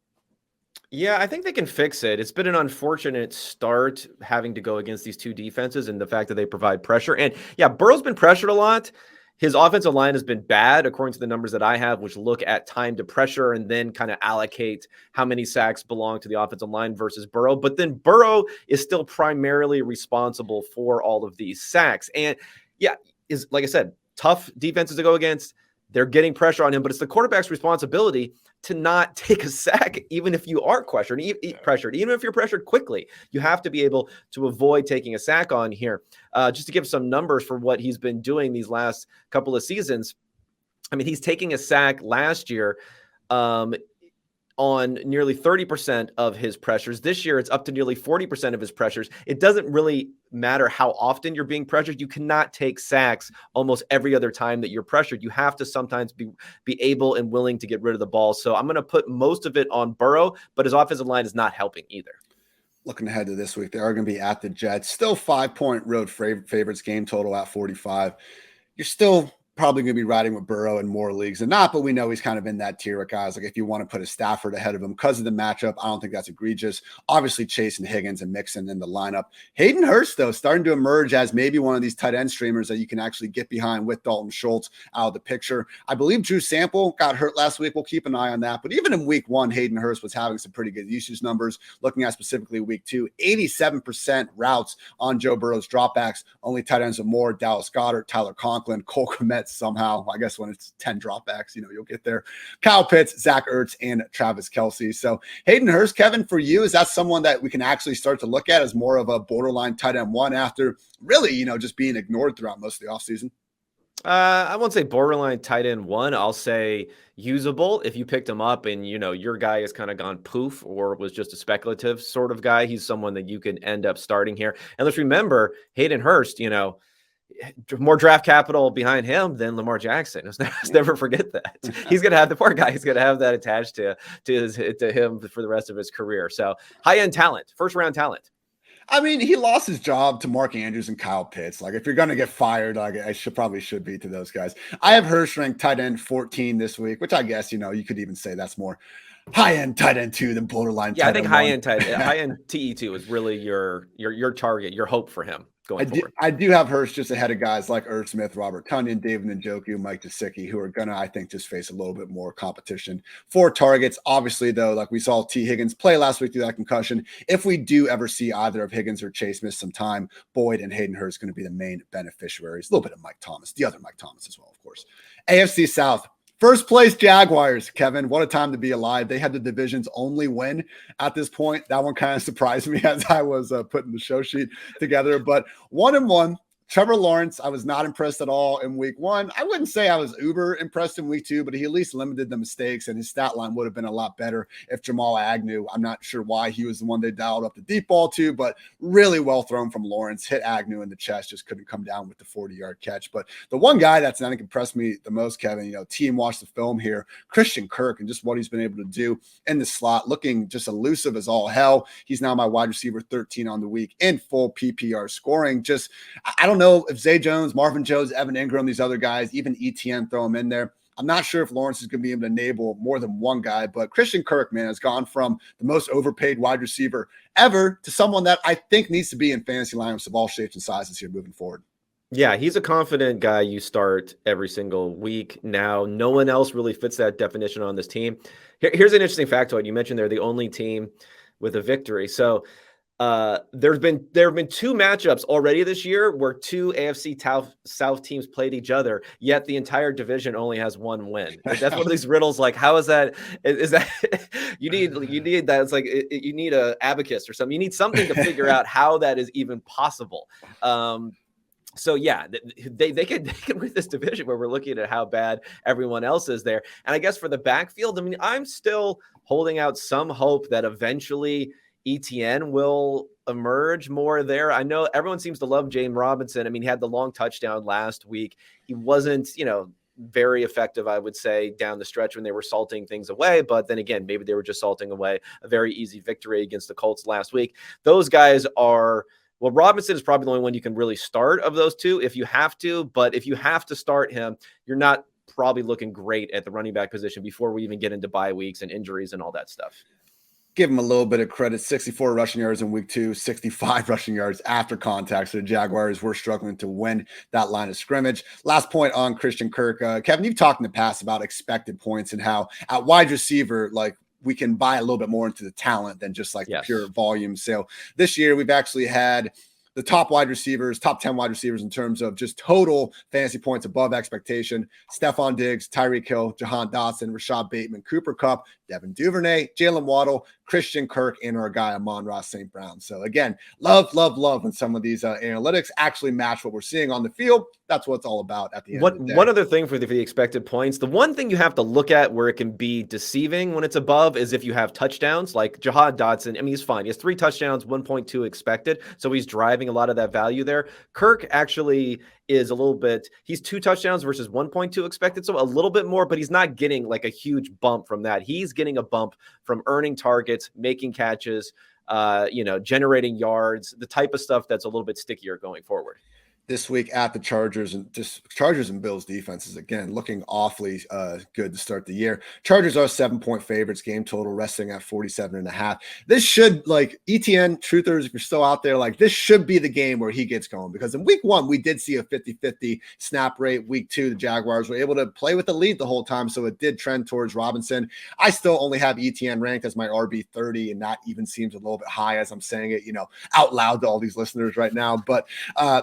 Yeah, I think they can fix it. It's been an unfortunate start having to go against these 2 defenses and the fact that they provide pressure. And yeah, Burrow's been pressured a lot. His offensive line has been bad, according to the numbers that I have, which look at time to pressure and then kind of allocate how many sacks belong to the offensive line versus Burrow. But then Burrow is still primarily responsible for all of these sacks. And yeah, is like I said, tough defenses to go against. They're getting pressure on him, but it's the quarterback's responsibility to not take a sack, even if you are pressured, even if you're pressured quickly. You have to be able to avoid taking a sack on here. Just to give some numbers for what he's been doing these last couple of seasons. I mean, he's taking a sack last year on nearly 30% of his pressures. This year, it's up to nearly 40% of his pressures. It doesn't really matter how often you're being pressured. You cannot take sacks almost every other time that you're pressured. You have to sometimes be able and willing to get rid of the ball. So I'm going to put most of it on Burrow, but his offensive line is not helping either. Looking ahead to this week, they are going to be at the Jets. Still 5-point road favorites, game total at 45. You're still probably going to be riding with Burrow in more leagues than not, but we know he's kind of in that tier of guys. Like if you want to put a Stafford ahead of him because of the matchup, I don't think that's egregious. Obviously, Chase and Higgins and Mixon in the lineup. Hayden Hurst, though, starting to emerge as maybe one of these tight end streamers that you can actually get behind with Dalton Schultz out of the picture. I believe Drew Sample got hurt last week. We'll keep an eye on that. But even in week 1, Hayden Hurst was having some pretty good usage numbers. Looking at specifically week 2, 87% routes on Joe Burrow's dropbacks. Only tight ends with more: Dallas Goedert, Tyler Conklin, Cole Kmet somehow. I guess when it's 10 dropbacks, you'll get there. Kyle Pitts, Zach Ertz, and Travis Kelce. So Hayden Hurst, Kevin, for you, is that someone that we can actually start to look at as more of a borderline tight end 1 after really, just being ignored throughout most of the offseason? I won't say borderline tight end 1. I'll say usable. If you picked him up and, your guy has kind of gone poof or was just a speculative sort of guy, he's someone that you can end up starting here. And let's remember, Hayden Hurst, more draft capital behind him than Lamar Jackson. Let's never forget that. He's going to have the poor guy. He's going to have that attached to him for the rest of his career. So high-end talent, first-round talent. I mean, he lost his job to Mark Andrews and Kyle Pitts. Like, if you're going to get fired, like I probably should be to those guys. I have Hurst ranked tight end 14 this week, which I guess, you could even say that's more high-end tight end 2 than borderline tight end 1. I think high-end TE2 is really your target, your hope for him going forward. I do have Hurst just ahead of guys like Irv Smith, Robert Tonyan, David Njoku, Mike Gesicki, who are going to, I think, just face a little bit more competition for targets. Obviously, though, like we saw T. Higgins play last week through that concussion. If we do ever see either of Higgins or Chase miss some time, Boyd and Hayden Hurst going to be the main beneficiaries. A little bit of Mike Thomas, the other Mike Thomas as well, of course. AFC South. First place Jaguars, Kevin. What a time to be alive. They had the division's only win at this point. That one kind of surprised me as I was putting the show sheet together. But 1-1, Trevor Lawrence, I was not impressed at all in week 1. I wouldn't say I was uber impressed in week 2, but he at least limited the mistakes, and his stat line would have been a lot better if Jamal Agnew, I'm not sure why he was the one they dialed up the deep ball to, but really well thrown from Lawrence, hit Agnew in the chest, just couldn't come down with the 40-yard catch. But the one guy that's not impressed me the most, Kevin, team watched the film here, Christian Kirk, and just what he's been able to do in the slot, looking just elusive as all hell. He's now my wide receiver 13 on the week in full PPR scoring. Just, I don't know if Zay Jones, Marvin Jones, Evan Ingram, these other guys, even ETN, throw them in there. I'm not sure if Lawrence is going to be able to enable more than one guy, but Christian Kirk, man, has gone from the most overpaid wide receiver ever to someone that I think needs to be in fantasy lineups of all shapes and sizes here moving forward. Yeah, he's a confident guy you start every single week. Now, no one else really fits that definition on this team. Here's an interesting factoid. You mentioned they're the only team with a victory. So there have been 2 matchups already this year where 2 AFC South teams played each other, yet the entire division only has 1 win. That's one of these riddles. Like, how is that? Is that you need that? It's like you need a abacus or something. You need something to figure out how that is even possible. So yeah, they can win this division where we're looking at how bad everyone else is there. And I guess for the backfield, I mean, I'm still holding out some hope that eventually ETN will emerge more there. I know everyone seems to love James Robinson. I mean, he had the long touchdown last week. He wasn't, very effective, I would say, down the stretch when they were salting things away. But then again, maybe they were just salting away a very easy victory against the Colts last week. Those guys are, well, Robinson is probably the only one you can really start of those 2 if you have to. But if you have to start him, you're not probably looking great at the running back position before we even get into bye weeks and injuries and all that stuff. Give him a little bit of credit. 64 rushing yards in week 2, 65 rushing yards after contact. So the Jaguars were struggling to win that line of scrimmage. Last point on Christian Kirk. Kevin, you've talked in the past about expected points and how at wide receiver, like, we can buy a little bit more into the talent than just like the pure volume. So this year we've actually had the top 10 wide receivers in terms of just total fantasy points above expectation. Stephon Diggs, Tyreek Hill, Jahan Dotson, Rashad Bateman, Cooper Kupp, Devin Duvernay, Jalen Waddle, Christian Kirk, and our guy Amon-Ra St. Brown. So again, love when some of these analytics actually match what we're seeing on the field. That's what it's all about at the end of the day. One other thing for the expected points, the one thing you have to look at where it can be deceiving when it's above is if you have touchdowns, like Jahan Dotson. I mean, he's fine. He has 3 touchdowns, 1.2 expected. So he's driving a lot of that value there. Kirk actually is a little bit, he's 2 touchdowns versus 1.2 expected. So a little bit more, but he's not getting like a huge bump from that. He's getting a bump from earning targets, making catches, generating yards, the type of stuff that's a little bit stickier going forward. This week at the Chargers and Bills defenses, again, looking awfully good to start the year. Chargers are 7-point favorites, game total resting at 47.5. This should, like, ETN truthers, if you're still out there, like, this should be the game where he gets going, because in week 1, we did see a 50-50 snap rate. Week 2, the Jaguars were able to play with the lead the whole time, so it did trend towards Robinson. I still only have ETN ranked as my RB 30, and that even seems a little bit high as I'm saying it, out loud to all these listeners right now. But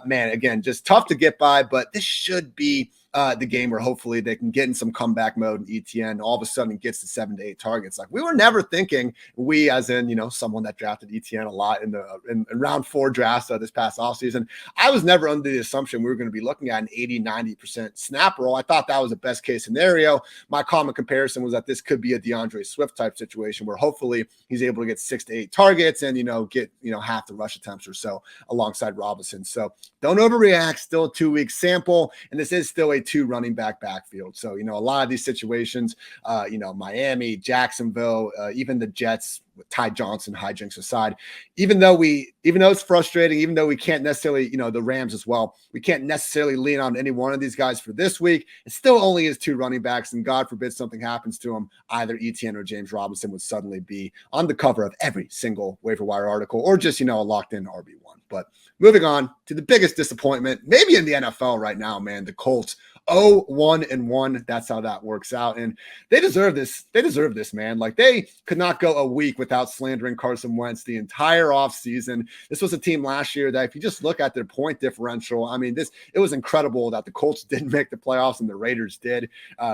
man, again, just tough to get by, but this should be the game where hopefully they can get in some comeback mode, and ETN all of a sudden gets to 7 to 8 targets. Like, we were never thinking, we as in, someone that drafted ETN a lot in round 4 drafts this past offseason. I was never under the assumption we were going to be looking at an 80-90% snap roll. I thought that was a best case scenario. My common comparison was that this could be a DeAndre Swift type situation where hopefully he's able to get 6 to 8 targets and, get, half the rush attempts or so alongside Robinson. So don't overreact. Still a 2-week sample, and this is still a 2 running back backfield. So, a lot of these situations, Miami, Jacksonville, even the Jets with Ty Johnson hijinks aside, even though it's frustrating, even though we can't necessarily, the Rams as well, we can't necessarily lean on any one of these guys for this week. It still only is 2 running backs, and God forbid something happens to them, either ETN or James Robinson would suddenly be on the cover of every single waiver wire article, or just, a locked in RB1. But moving on to the biggest disappointment, maybe in the NFL right now, man, the Colts. 1-1. That's how that works out. And they deserve this. They deserve this, man. Like, they could not go a week without slandering Carson Wentz the entire offseason. This was a team last year that, if you just look at their point differential, I mean, it was incredible that the Colts didn't make the playoffs and the Raiders did,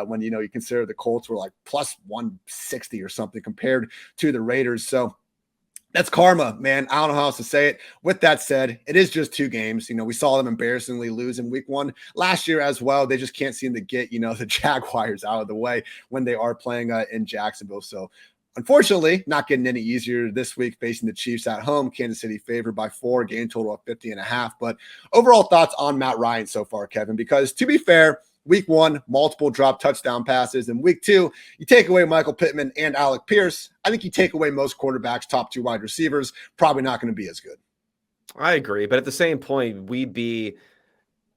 when, you consider the Colts were like plus 160 or something compared to the Raiders. So That's karma, man. I don't know how else to say it. With that said, it is just 2 games. We saw them embarrassingly lose in week 1 last year as well. They just can't seem to get, the Jaguars out of the way when they are playing in Jacksonville. So unfortunately, not getting any easier this week facing the Chiefs at home. Kansas City favored by 4, game total of 50.5. But overall thoughts on Matt Ryan so far, Kevin, because to be fair, week 1, multiple drop touchdown passes. And week 2, you take away Michael Pittman and Alec Pierce. I think you take away most quarterbacks, top 2 wide receivers, probably not going to be as good. I agree. But at the same point, we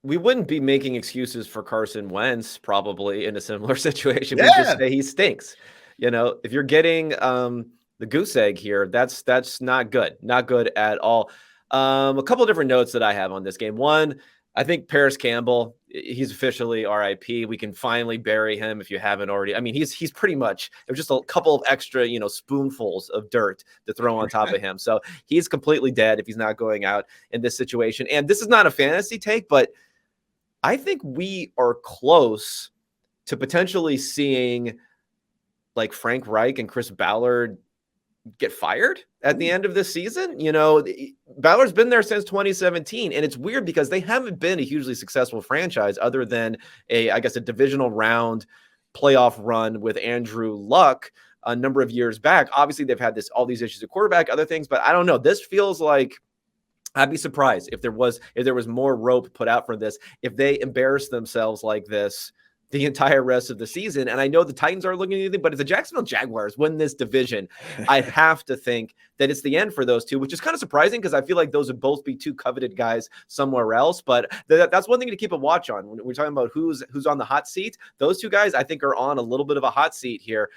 wouldn't be making excuses for Carson Wentz probably in a similar situation. Yeah. We just say he stinks. If you're getting the goose egg here, that's not good. Not good at all. A couple of different notes that I have on this game. One, I think Paris Campbell, he's officially RIP. We can finally bury him if you haven't already. I mean, he's pretty much, there's just a couple of extra, spoonfuls of dirt to throw on top of him. So he's completely dead if he's not going out in this situation. And this is not a fantasy take, but I think we are close to potentially seeing like Frank Reich and Chris Ballard get fired at the end of this season. Ballard's been there since 2017, and it's weird because they haven't been a hugely successful franchise other than a divisional round playoff run with Andrew Luck a number of years back. Obviously, they've had all these issues at quarterback, other things, but I don't know. This feels like I'd be surprised if there was more rope put out for this, if they embarrass themselves like this the entire rest of the season. And I know the Titans aren't looking at anything, but if the Jacksonville Jaguars win this division, I have to think that it's the end for those two, which is kind of surprising because I feel like those would both be 2 coveted guys somewhere else. But that's one thing to keep a watch on when we're talking about who's on the hot seat. Those 2 guys, I think, are on a little bit of a hot seat here.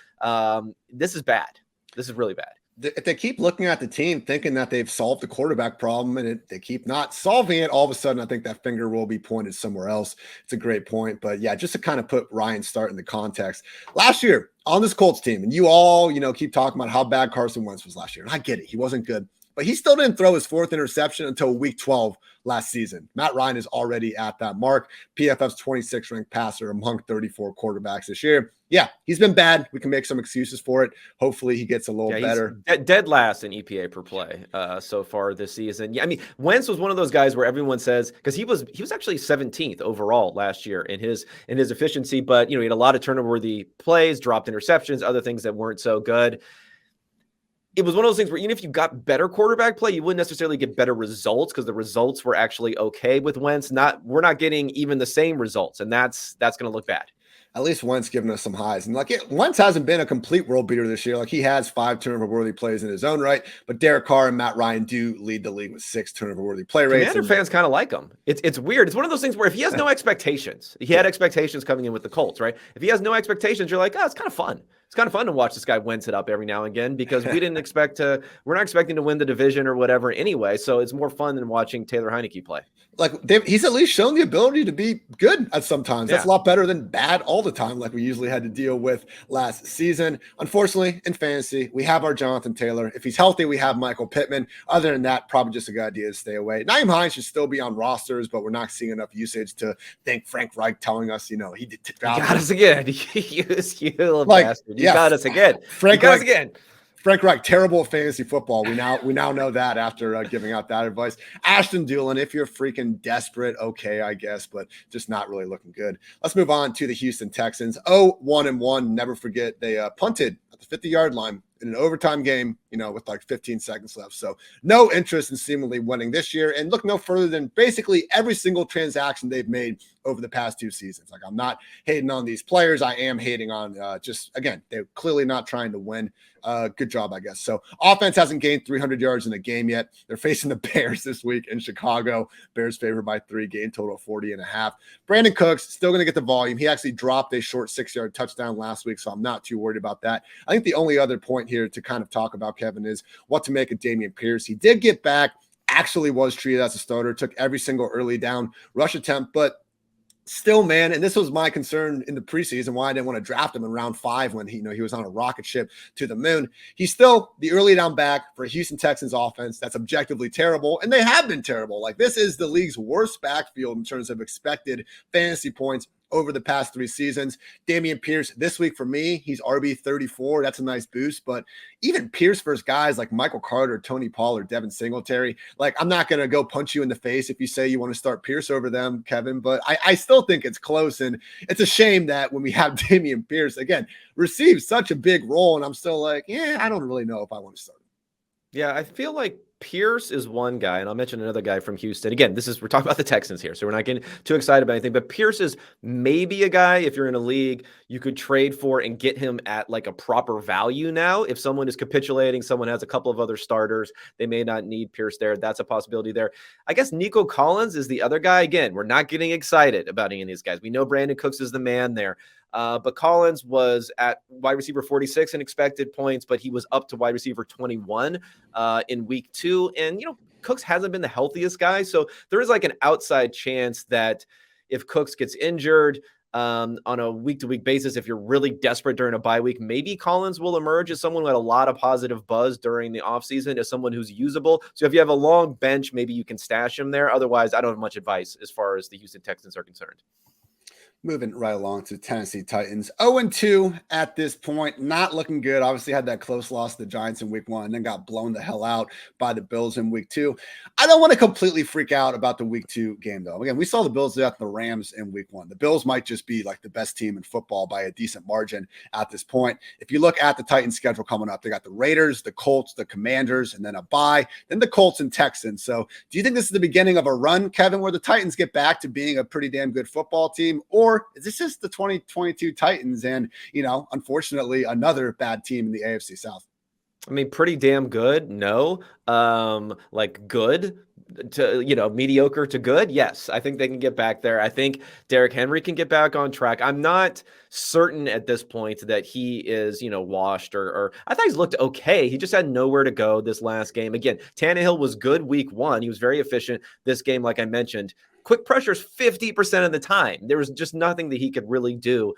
This is bad. This is really bad. If they keep looking at the team thinking that they've solved the quarterback problem and they keep not solving it, all of a sudden I think that finger will be pointed somewhere else. It's a great point. But yeah, just to kind of put Ryan's start in the context. Last year on this Colts team, and you all, keep talking about how bad Carson Wentz was last year. And I get it. He wasn't good. But he still didn't throw his 4th interception until week 12 last season. Matt Ryan is already at that mark. PFF's 26th ranked passer among 34 quarterbacks this year. Yeah, he's been bad. We can make some excuses for it. Hopefully he gets a little better. Dead last in EPA per play so far this season. Yeah, I mean, Wentz was one of those guys where everyone says, because he was actually 17th overall last year in his efficiency, but he had a lot of turnover-worthy plays, dropped interceptions, other things that weren't so good. It was one of those things where even if you got better quarterback play, you wouldn't necessarily get better results because the results were actually okay with Wentz. We're not getting even the same results, and that's going to look bad. At least Wentz giving us some highs. And Wentz hasn't been a complete world beater this year. He has 5 turnover-worthy plays in his own right, but Derek Carr and Matt Ryan do lead the league with 6 turnover-worthy play rates. Commander fans kind of like him. It's weird. It's one of those things where if he has no expectations, he had expectations coming in with the Colts, right? If he has no expectations, you're like, oh, it's kind of fun. It's kind of fun to watch this guy Wentz it up every now and again because we're not expecting to win the division or whatever anyway. So it's more fun than watching Taylor Heineke play. He's at least shown the ability to be good at some times. That's a lot better than bad all the time, like we usually had to deal with last season. Unfortunately, in fantasy, we have our Jonathan Taylor. If he's healthy, we have Michael Pittman. Other than that, probably just a good idea to stay away. Nyheim Hines should still be on rosters, but we're not seeing enough usage to think Frank Reich telling us, he did. You got us again. You little bastard. You got us again. Frank Reich, terrible at fantasy football. We now know that after giving out that advice. Ashton Dulin, if you're freaking desperate, okay, I guess, but just not really looking good. Let's move on to the Houston Texans. 1-1. Never forget they punted at the 50-yard line in an overtime game, with 15 seconds left. So no interest in seemingly winning this year, and look no further than basically every single transaction they've made over the past 2 seasons. I'm not hating on these players. I am hating on they're clearly not trying to win. Good job, I guess. So offense hasn't gained 300 yards in a game yet. They're facing the Bears this week in Chicago. Bears favored by 3, game total 40.5. Brandon Cooks still going to get the volume. He actually dropped a short 6-yard touchdown last week, so I'm not too worried about that. I think the only other point here to kind of talk about, Kevin, is what to make of Dameon Pierce. He did get back, actually was treated as a starter, took every single early down rush attempt, but still, man, and this was my concern in the preseason, why I didn't want to draft him in round 5 when he was on a rocket ship to the moon. He's still the early down back for a Houston Texans offense that's objectively terrible, and they have been terrible. This is the league's worst backfield in terms of expected fantasy points over the past 3 seasons. Dameon Pierce this week for me, he's RB 34. That's a nice boost. But even Pierce versus guys like Michael Carter, Tony Pollard, Devin Singletary, like I'm not going to go punch you in the face if you say you want to start Pierce over them, Kevin, but I still think it's close. And it's a shame that when we have Dameon Pierce, again, receives such a big role, and I'm still like, I don't really know if I want to start him. Yeah, I feel like Pierce is one guy, and I'll mention another guy from Houston. Again, we're talking about the Texans here, so we're not getting too excited about anything, but Pierce is maybe a guy, if you're in a league, you could trade for and get him at like a proper value now. If someone is capitulating, someone has a couple of other starters, they may not need Pierce there. That's a possibility there. I guess Nico Collins is the other guy. Again, we're not getting excited about any of these guys. We know Brandon Cooks is the man there. But Collins was at wide receiver 46 in expected points, but he was up to wide receiver 21 in week 2. And, Cooks hasn't been the healthiest guy. So there is like an outside chance that if Cooks gets injured on a week-to-week basis, if you're really desperate during a bye week, maybe Collins will emerge as someone who had a lot of positive buzz during the offseason, as someone who's usable. So if you have a long bench, maybe you can stash him there. Otherwise, I don't have much advice as far as the Houston Texans are concerned. Moving right along to Tennessee Titans. 0-2 at this point. Not looking good. Obviously had that close loss to the Giants in week 1 and then got blown the hell out by the Bills in week 2. I don't want to completely freak out about the week 2 game, though. Again, we saw the Bills at the Rams in week 1. The Bills might just be like the best team in football by a decent margin at this point. If you look at the Titans schedule coming up, they got the Raiders, the Colts, the Commanders, and then a bye, then the Colts and Texans. So do you think this is the beginning of a run, Kevin, where the Titans get back to being a pretty damn good football team? Or is this just the 2022 Titans and, unfortunately, another bad team in the AFC South? I mean, pretty damn good. No. Like good to, mediocre to good. Yes. I think they can get back there. I think Derrick Henry can get back on track. I'm not certain at this point that he is, washed or I thought he's looked okay. He just had nowhere to go this last game. Again, Tannehill was good week 1. He was very efficient this game. Like I mentioned, quick pressures 50% of the time. There was just nothing that he could really do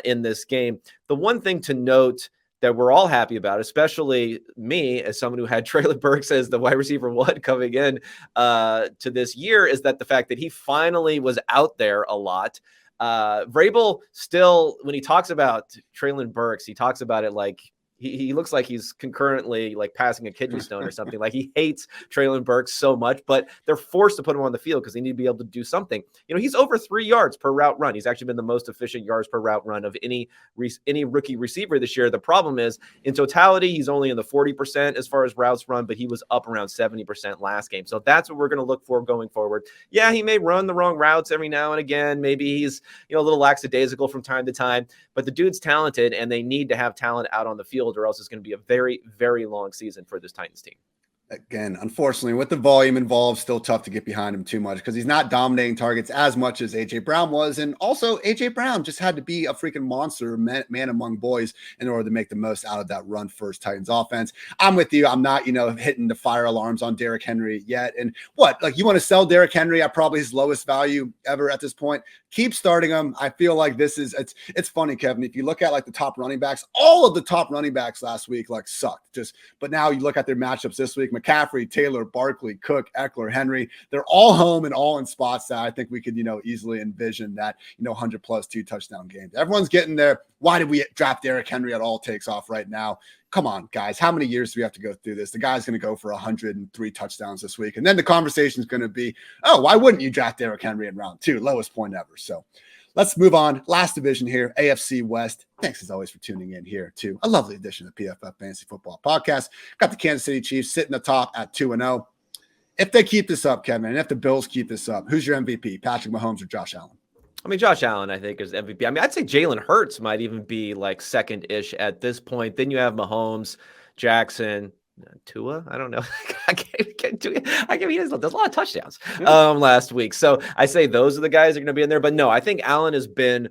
in this game. The one thing to note that we're all happy about, especially me as someone who had Treylon Burks as the wide receiver 1 coming in to this year, is that the fact that he finally was out there a lot. Vrabel still, when he talks about Treylon Burks, he talks about it like he looks like he's concurrently like passing a kidney stone or something. Like he hates Treylon Burks so much, but they're forced to put him on the field because they need to be able to do something. He's over 3 yards per route run. He's actually been the most efficient yards per route run of any rookie receiver this year. The problem is in totality, he's only in the 40% as far as routes run, but he was up around 70% last game. So that's what we're going to look for going forward. Yeah, he may run the wrong routes every now and again. Maybe he's, a little lackadaisical from time to time, but the dude's talented and they need to have talent out on the field, or else it's going to be a very, very long season for this Titans team. Again, unfortunately, with the volume involved, still tough to get behind him too much because he's not dominating targets as much as A.J. Brown was. And also, A.J. Brown just had to be a freaking monster, man among boys, in order to make the most out of that run-first Titans offense. I'm with you. I'm not, hitting the fire alarms on Derrick Henry yet. And you want to sell Derrick Henry at probably his lowest value ever at this point? Keep starting him. I feel like it's funny, Kevin. If you look at like the top running backs, all of the top running backs last week sucked. But now you look at their matchups this week: McCaffrey, Taylor, Barkley, Cook, Eckler, Henry. They're all home and all in spots that I think we could, easily envision that, 100 plus 2 touchdown games. Everyone's getting there. Why did we draft Derrick Henry at all takes off right now? Come on, guys. How many years do we have to go through this? The guy's going to go for 103 touchdowns this week. And then the conversation is going to be, oh, why wouldn't you draft Derrick Henry in round 2? Lowest point ever. So let's move on. Last division here, AFC West. Thanks as always for tuning in here to a lovely edition of PFF Fantasy Football Podcast. Got the Kansas City Chiefs sitting atop at 2-0. If they keep this up, Kevin, and if the Bills keep this up, who's your MVP, Patrick Mahomes or Josh Allen? I mean, Josh Allen, I think, is MVP. I mean, I'd say Jalen Hurts might even be like second-ish at this point. Then you have Mahomes, Jackson, Tua. I don't know. I mean, he does a lot of touchdowns last week. So I say those are the guys that are going to be in there. But no, I think Allen has been,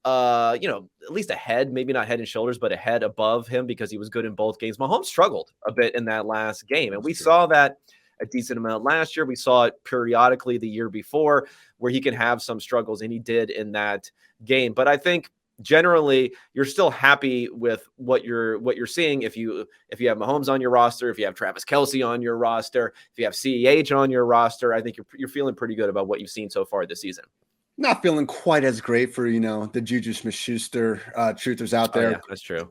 at least ahead, maybe not head and shoulders, but ahead above him because he was good in both games. Mahomes struggled a bit in that last game. And we saw that a decent amount last year. We saw it periodically the year before where he can have some struggles, and he did in that game. But I think generally you're still happy with what you're seeing if you have Mahomes on your roster, if you have Travis Kelce on your roster, if you have CEH on your roster. I think you're feeling pretty good about what you've seen so far this season. Not feeling quite as great for, the Juju Smith-Schuster truthers out Oh there. yeah, that's true.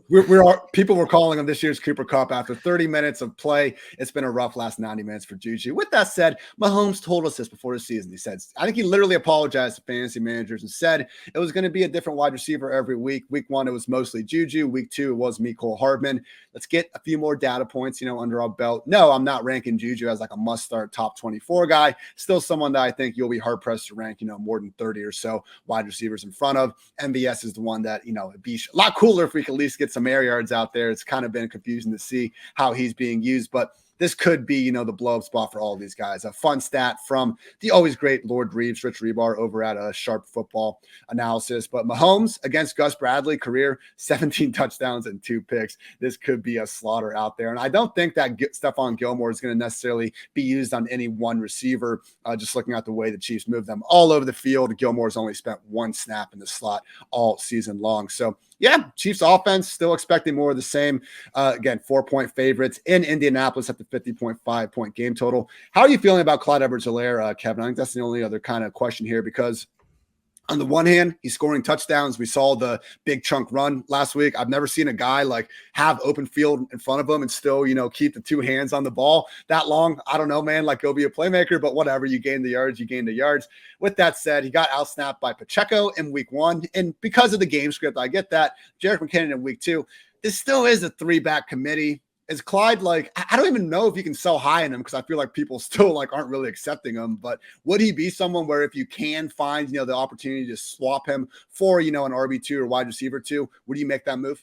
People were calling him this year's Cooper Kupp after 30 minutes of play. It's been a rough last 90 minutes for Juju. With that said, Mahomes told us this before the season. He said, I think he literally apologized to fantasy managers and said it was going to be a different wide receiver every week. Week 1, it was mostly Juju. Week 2, it was Mecole Hardman. Let's get a few more data points, under our belt. No, I'm not ranking Juju as like a must-start top 24 guy. Still someone that I think you'll be hard-pressed to rank, more than 30 or so wide receivers in front of. MVS is the one that, it'd be a lot cooler if we could at least get some air yards out there. It's kind of been confusing to see how he's being used, but this could be, the blow-up spot for all of these guys. A fun stat from the always great Lord Reeves, Rich Rebar over at Sharp Football Analysis. But Mahomes against Gus Bradley, career 17 touchdowns and 2 picks. This could be a slaughter out there. And I don't think that Stephon Gilmore is going to necessarily be used on any one receiver. Just looking at the way the Chiefs move them all over the field, Gilmore's only spent 1 snap in the slot all season long. So, yeah, Chiefs offense still expecting more of the same. Again, 4-point favorites in Indianapolis at the 50.5 point game total. How are you feeling about Clyde Edwards-Helaire, Kevin? I think that's the only other kind of question here, because on the one hand, he's scoring touchdowns. We saw the big chunk run last week. I've never seen a guy like have open field in front of him and still, keep the 2 hands on the ball that long. I don't know, man, like go be a playmaker, but whatever. You gain the yards, With that said, he got outsnapped by Pacheco in week 1. And because of the game script, I get that. Jerick McKinnon in week 2. This still is a 3-back committee. Is Clyde like, I don't even know if you can sell high in him, because I feel like people still like aren't really accepting him, but would he be someone where if you can find, the opportunity to swap him for, an RB2 or wide receiver 2, would you make that move?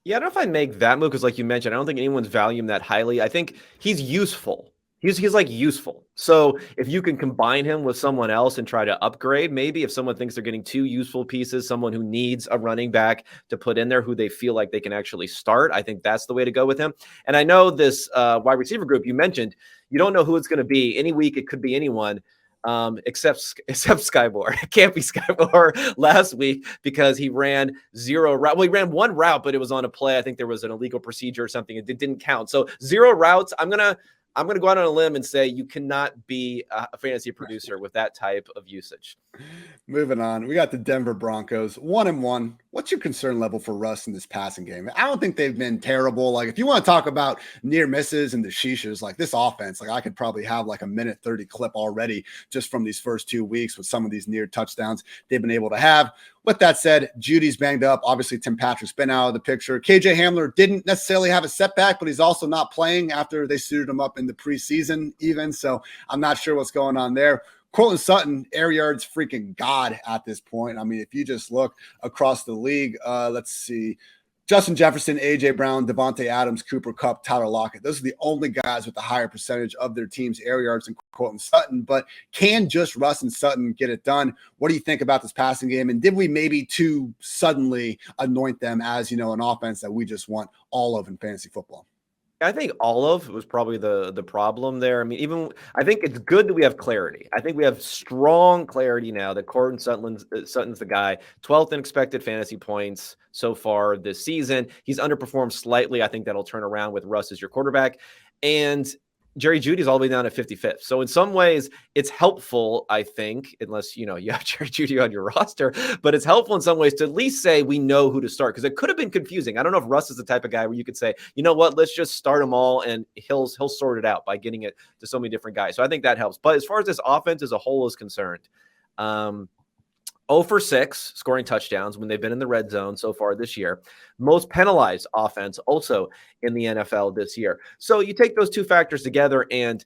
Yeah, I don't know if I make that move, because like you mentioned, I don't think anyone's valuing him that highly. I think he's useful. He's like useful. So if you can combine him with someone else and try to upgrade, maybe if someone thinks they're getting 2 useful pieces, someone who needs a running back to put in there who they feel like they can actually start, I think that's the way to go with him. And I know this wide receiver group you mentioned, you don't know who it's going to be. Any week it could be anyone. Except Skybor. It can't be Skybor last week because he ran 0 route. Well, he ran 1 route, but it was on a play. I think there was an illegal procedure or something. It didn't count. So 0 routes. I'm gonna go out on a limb and say you cannot be a fantasy producer with that type of usage. Moving on, we got the Denver Broncos 1-1. What's your concern level for Russ in this passing game? I don't think they've been terrible. Like if you want to talk about near misses and the sheeshas, like this offense, like I could probably have like a minute 30 clip already just from these first 2 weeks with some of these near touchdowns they've been able to have. With that said, Judy's banged up. Obviously, Tim Patrick's been out of the picture. KJ Hamler didn't necessarily have a setback, but he's also not playing after they suited him up in the preseason even. So I'm not sure what's going on there. Courtland Sutton, air yards, freaking god at this point. I mean, if you just look across the league, let's see. Justin Jefferson, A.J. Brown, Devontae Adams, Cooper Kupp, Tyler Lockett. Those are the only guys with the higher percentage of their team's air yards than Courtland Sutton. But can just Russ and Sutton get it done? What do you think about this passing game? And did we maybe too suddenly anoint them as, an offense that we just want all of in fantasy football? I think all of was probably the problem there. I mean, I think it's good that we have clarity. I think we have strong clarity now that Courtland Sutton's the guy. 12th in expected fantasy points so far this season. He's underperformed slightly. I think that'll turn around with Russ as your quarterback. And Jerry Jeudy's all the way down to 55th. So in some ways, it's helpful, I think, unless, you have Jerry Jeudy on your roster, but it's helpful in some ways to at least say we know who to start, because it could have been confusing. I don't know if Russ is the type of guy where you could say, you know what, let's just start them all and he'll sort it out by getting it to so many different guys. So I think that helps. But as far as this offense as a whole is concerned, 0 for 6 scoring touchdowns when they've been in the red zone so far this year. Most penalized offense also in the NFL this year. So you take those 2 factors together and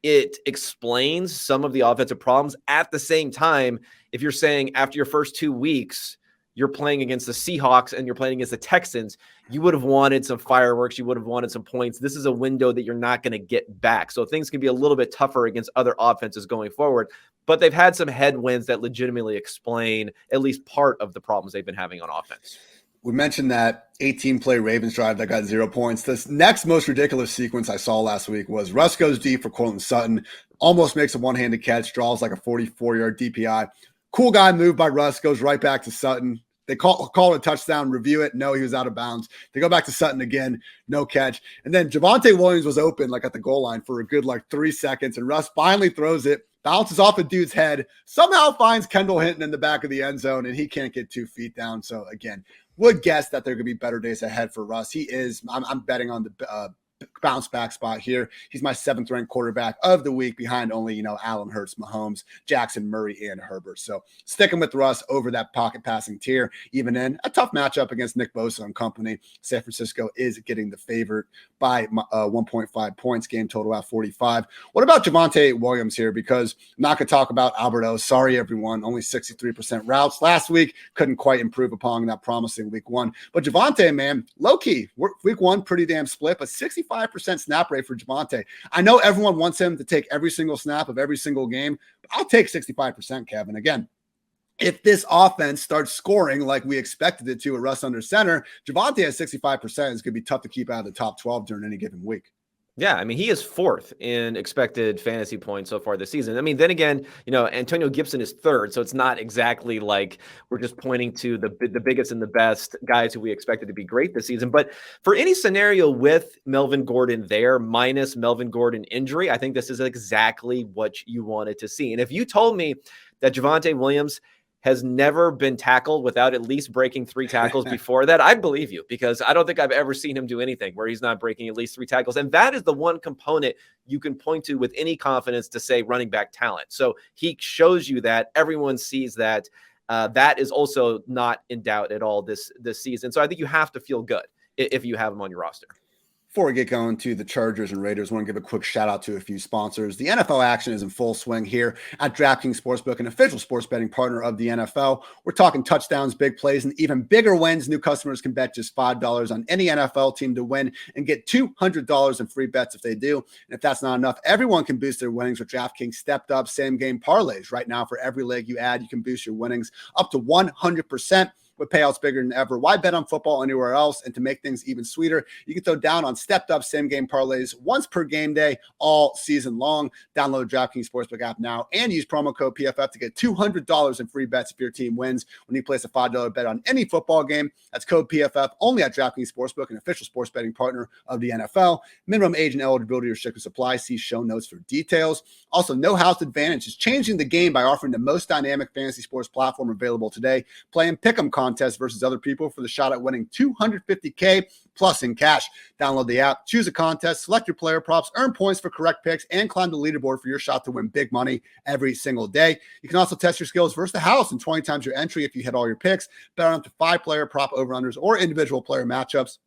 it explains some of the offensive problems. At the same time, if you're saying after your first 2 weeks, you're playing against the Seahawks and you're playing against the Texans, you would have wanted some fireworks. You would have wanted some points. This is a window that you're not going to get back. So things can be a little bit tougher against other offenses going forward. But they've had some headwinds that legitimately explain at least part of the problems they've been having on offense. We mentioned that 18-play Ravens drive that got 0 points. This next most ridiculous sequence I saw last week was Russ goes deep for Courtland Sutton, almost makes a one-handed catch, draws like a 44-yard DPI. Cool guy move by Russ, goes right back to Sutton. They call it a touchdown, review it. No, he was out of bounds. They go back to Sutton again, no catch. And then Javonte Williams was open like at the goal line for a good 3 seconds, and Russ finally throws it bounces off a dude's head, somehow finds Kendall Hinton in the back of the end zone, and he can't get 2 feet down. So again, would guess that there could be better days ahead for Russ. I'm betting on the bounce back spot here. He's my 7th ranked quarterback of the week behind only, Allen Hurts, Mahomes, Jackson, Murray, and Herbert. So sticking with Russ over that pocket passing tier, even in a tough matchup against Nick Bosa and company. San Francisco is getting the favorite by 1.5 points, game total at 45. What about Javonte Williams here? Because I'm not going to talk about Alberto. Sorry, everyone. Only 63% routes last week. Couldn't quite improve upon that promising week 1. But Javonte, man, low key, week 1, pretty damn split, but 65% snap rate for Javonte. I know everyone wants him to take every single snap of every single game, but I'll take 65%, Kevin. Again, if this offense starts scoring like we expected it to at Russ under center, Javonte at 65% is going to be tough to keep out of the top 12 during any given week. Yeah, I mean, he is 4th in expected fantasy points so far this season. I mean, then again, Antonio Gibson is 3rd, so it's not exactly like we're just pointing to the biggest and the best guys who we expected to be great this season. But for any scenario with Melvin Gordon there, minus Melvin Gordon injury, I think this is exactly what you wanted to see. And if you told me that Javonte Williams has never been tackled without at least breaking 3 tackles before that, I believe you, because I don't think I've ever seen him do anything where he's not breaking at least 3 tackles. And that is the one component you can point to with any confidence to say running back talent. So he shows you that. Everyone sees that. That is also not in doubt at all this season. So I think you have to feel good if you have him on your roster. Before we get going to the Chargers and Raiders, I want to give a quick shout out to a few sponsors. The NFL action is in full swing here at DraftKings Sportsbook, an official sports betting partner of the NFL. We're talking touchdowns, big plays, and even bigger wins. New customers can bet just $5 on any NFL team to win and get $200 in free bets if they do. And if that's not enough, everyone can boost their winnings with DraftKings stepped up same game parlays. Right now, for every leg you add, you can boost your winnings up to 100%. With payouts bigger than ever. Why bet on football anywhere else? And to make things even sweeter, you can throw down on stepped up same game parlays once per game day all season long. Download the DraftKings Sportsbook app now and use promo code PFF to get $200 in free bets if your team wins when you place a $5 bet on any football game. That's code PFF only at DraftKings Sportsbook, an official sports betting partner of the NFL. Minimum age and eligibility restrictions apply. See show notes for details. Also, No House Advantage is changing the game by offering the most dynamic fantasy sports platform available today. Play and pick 'em contest versus other people for the shot at winning $250K plus in cash. Download the app, choose a contest, select your player props, earn points for correct picks, and climb the leaderboard for your shot to win big money every single day. You can also test your skills versus the house and 20 times your entry if you hit all your picks. Bet on up to 5 player prop over-unders or individual player matchups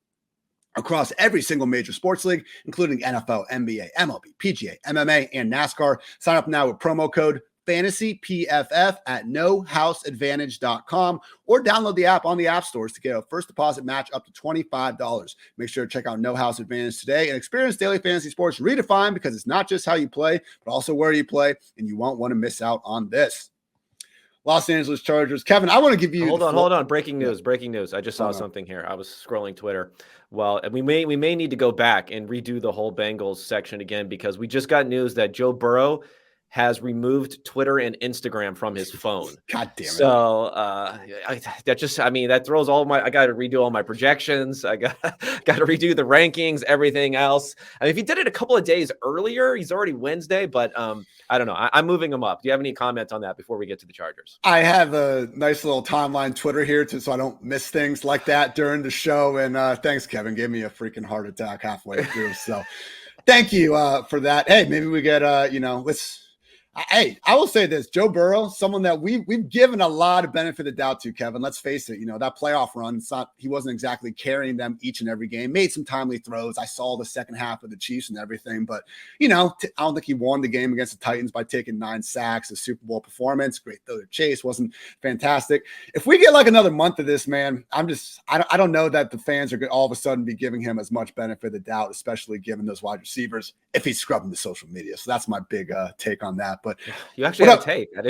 across every single major sports league, including NFL, NBA, MLB, PGA, MMA, and NASCAR. Sign up now with promo code Fantasy PFF at nohouseadvantage.com or download the app on the app stores to get a first deposit match up to $25. Make sure to check out No House Advantage today and experience daily fantasy sports redefined, because it's not just how you play, but also where you play, and you won't want to miss out on this. Los Angeles Chargers. Kevin, I want to give you hold on. Breaking news. I just saw something here. I was scrolling Twitter. Well, we may need to go back and redo the whole Bengals section again, because we just got news that Joe Burrow has removed Twitter and Instagram from his phone. God damn it. So that throws I got to redo all my projections. I got to redo the rankings, everything else. I mean, if he did it a couple of days earlier, he's already Wednesday, but I don't know. I'm moving him up. Do you have any comments on that before we get to the Chargers? I have a nice little timeline Twitter here so I don't miss things like that during the show. And thanks, Kevin. Gave me a freaking heart attack halfway through. So thank you for that. Hey, maybe we get, Hey, I will say this, Joe Burrow, someone that we've given a lot of benefit of doubt to, Kevin. Let's face it, that playoff run, he wasn't exactly carrying them each and every game, made some timely throws. I saw the second half of the Chiefs and everything, but, I don't think he won the game against the Titans by taking 9 sacks, a Super Bowl performance. Great throw to Chase, wasn't fantastic. If we get like another month of this, man, I don't know that the fans are going to all of a sudden be giving him as much benefit of the doubt, especially given those wide receivers, if he's scrubbing the social media. So that's my big take on that. But you actually have a take. I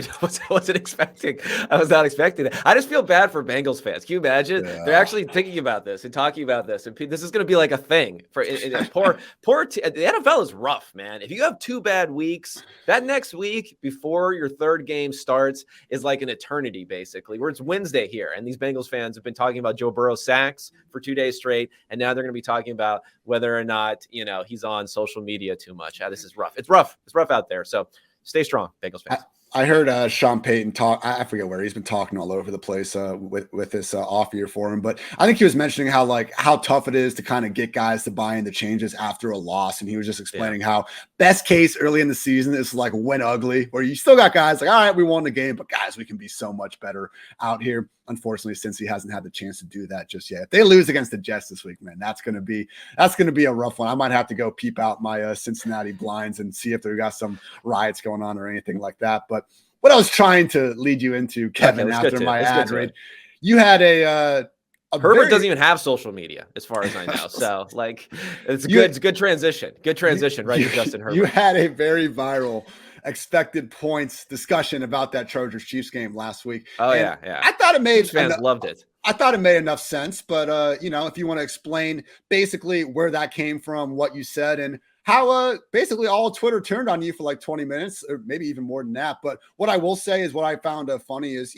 wasn't expecting. I was not expecting that. I just feel bad for Bengals fans. Can you imagine? Yeah. They're actually thinking about this and talking about this, and this is going to be like a thing for the NFL is rough, man. If you have 2 bad weeks, that next week before your 3rd game starts is like an eternity, basically. Where it's Wednesday here, and these Bengals fans have been talking about Joe Burrow sacks for 2 days straight, and now they're going to be talking about whether or not he's on social media too much. This is rough. It's rough out there. So stay strong, Bengals fans. I heard Sean Payton talk. I forget where he's been talking all over the place with this off year for him, but I think he was mentioning how tough it is to kind of get guys to buy into changes after a loss, and he was just explaining how best case early in the season is like win ugly, where you still got guys like, all right, we won the game, but guys, we can be so much better out here. Unfortunately, since he hasn't had the chance to do that just yet. If they lose against the Jets this week, man, that's gonna be a rough one. I might have to go peep out my Cincinnati blinds and see if they got some riots going on or anything like that. But what I was trying to lead you into, Kevin, after my ad read, you had Herbert doesn't even have social media, as far as I know. So, like, it's a good transition. Good transition, right, to Justin Herbert. You had a very viral expected points discussion about that Chargers-Chiefs game last week. Oh, and yeah. I thought it made fans loved it. I thought it made enough sense, but if you want to explain basically where that came from, what you said, and how basically all Twitter turned on you for like 20 minutes, or maybe even more than that. But what I will say is what I found funny is,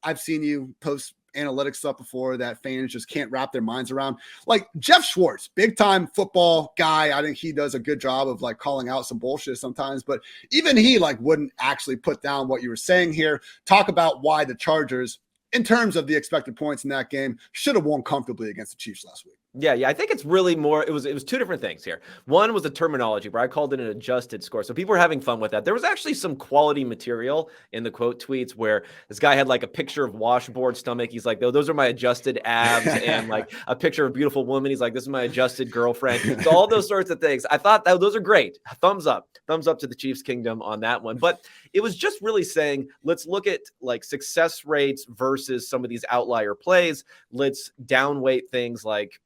I've seen you post analytics stuff before that fans just can't wrap their minds around. Like Jeff Schwartz, big time football guy. I think he does a good job of like calling out some bullshit sometimes, but even he like wouldn't actually put down what you were saying here. Talk about why the Chargers, in terms of the expected points in that game, should have won comfortably against the Chiefs last week. Yeah. I think it's really more, it was two different things here. One was the terminology where I called it an adjusted score. So people were having fun with that. There was actually some quality material in the quote tweets where this guy had like a picture of washboard stomach. He's like, those are my adjusted abs, and like a picture of a beautiful woman. He's like, this is my adjusted girlfriend. So all those sorts of things. I thought that those are great. Thumbs up to the Chiefs kingdom on that one. But it was just really saying, let's look at like success rates versus some of these outlier plays. Let's downweight things like,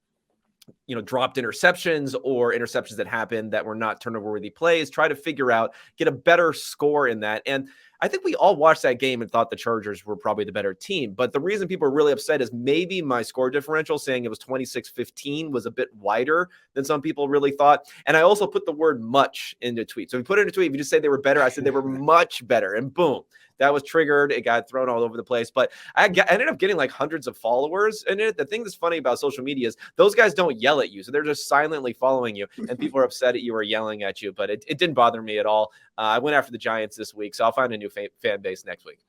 dropped interceptions or interceptions that happened that were not turnover-worthy plays, try to figure out, get a better score in that. And I think we all watched that game and thought the Chargers were probably the better team. But the reason people are really upset is maybe my score differential saying it was 26-15 was a bit wider than some people really thought. And I also put the word much into a tweet. So if you put it in a tweet, if you just say they were better, I said they were much better. And boom, that was triggered. It got thrown all over the place. But I ended up getting like hundreds of followers in it. The thing that's funny about social media is those guys don't yell at you. So they're just silently following you. And people are upset at you or yelling at you. But it didn't bother me at all. I went after the Giants this week, so I'll find a new fan base next week.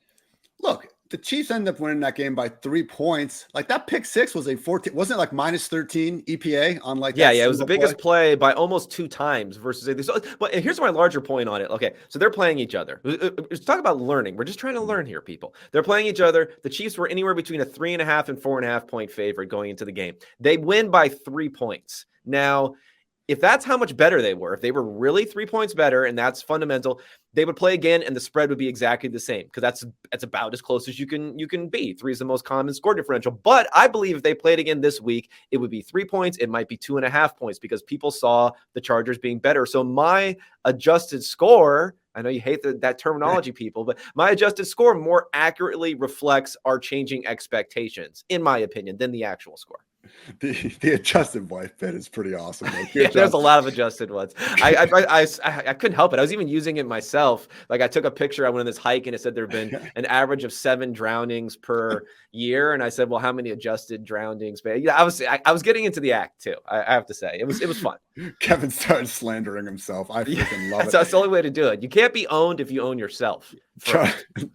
Look, the Chiefs ended up winning that game by 3 points. Like that pick six was a 14, wasn't it like minus 13 EPA on like that? Yeah, it was the biggest play by almost 2 times versus. So, but here's my larger point on it. Okay, so they're playing each other. Let's talk about learning. We're just trying to learn here, people. They're playing each other. The Chiefs were anywhere between a 3.5 and 4.5 point favorite going into the game. They win by 3 points. Now, if that's how much better they were, if they were really 3 points better, and that's fundamental, they would play again and the spread would be exactly the same, because that's about as close as you can be. 3 is the most common score differential. But I believe if they played again this week, it would be 3 points. It might be 2.5 points because people saw the Chargers being better. So my adjusted score, I know you hate that terminology, people, but my adjusted score more accurately reflects our changing expectations, in my opinion, than the actual score. The adjusted wife bet is pretty awesome. There's a lot of adjusted ones. I couldn't help it. I was even using it myself. Like I took a picture. I went on this hike and it said there had been an average of 7 drownings per year. And I said, well, how many adjusted drownings? But yeah, I was getting into the act too. I have to say it was fun. Kevin started slandering himself. I freaking love it. That's the only way to do it. You can't be owned if you own yourself.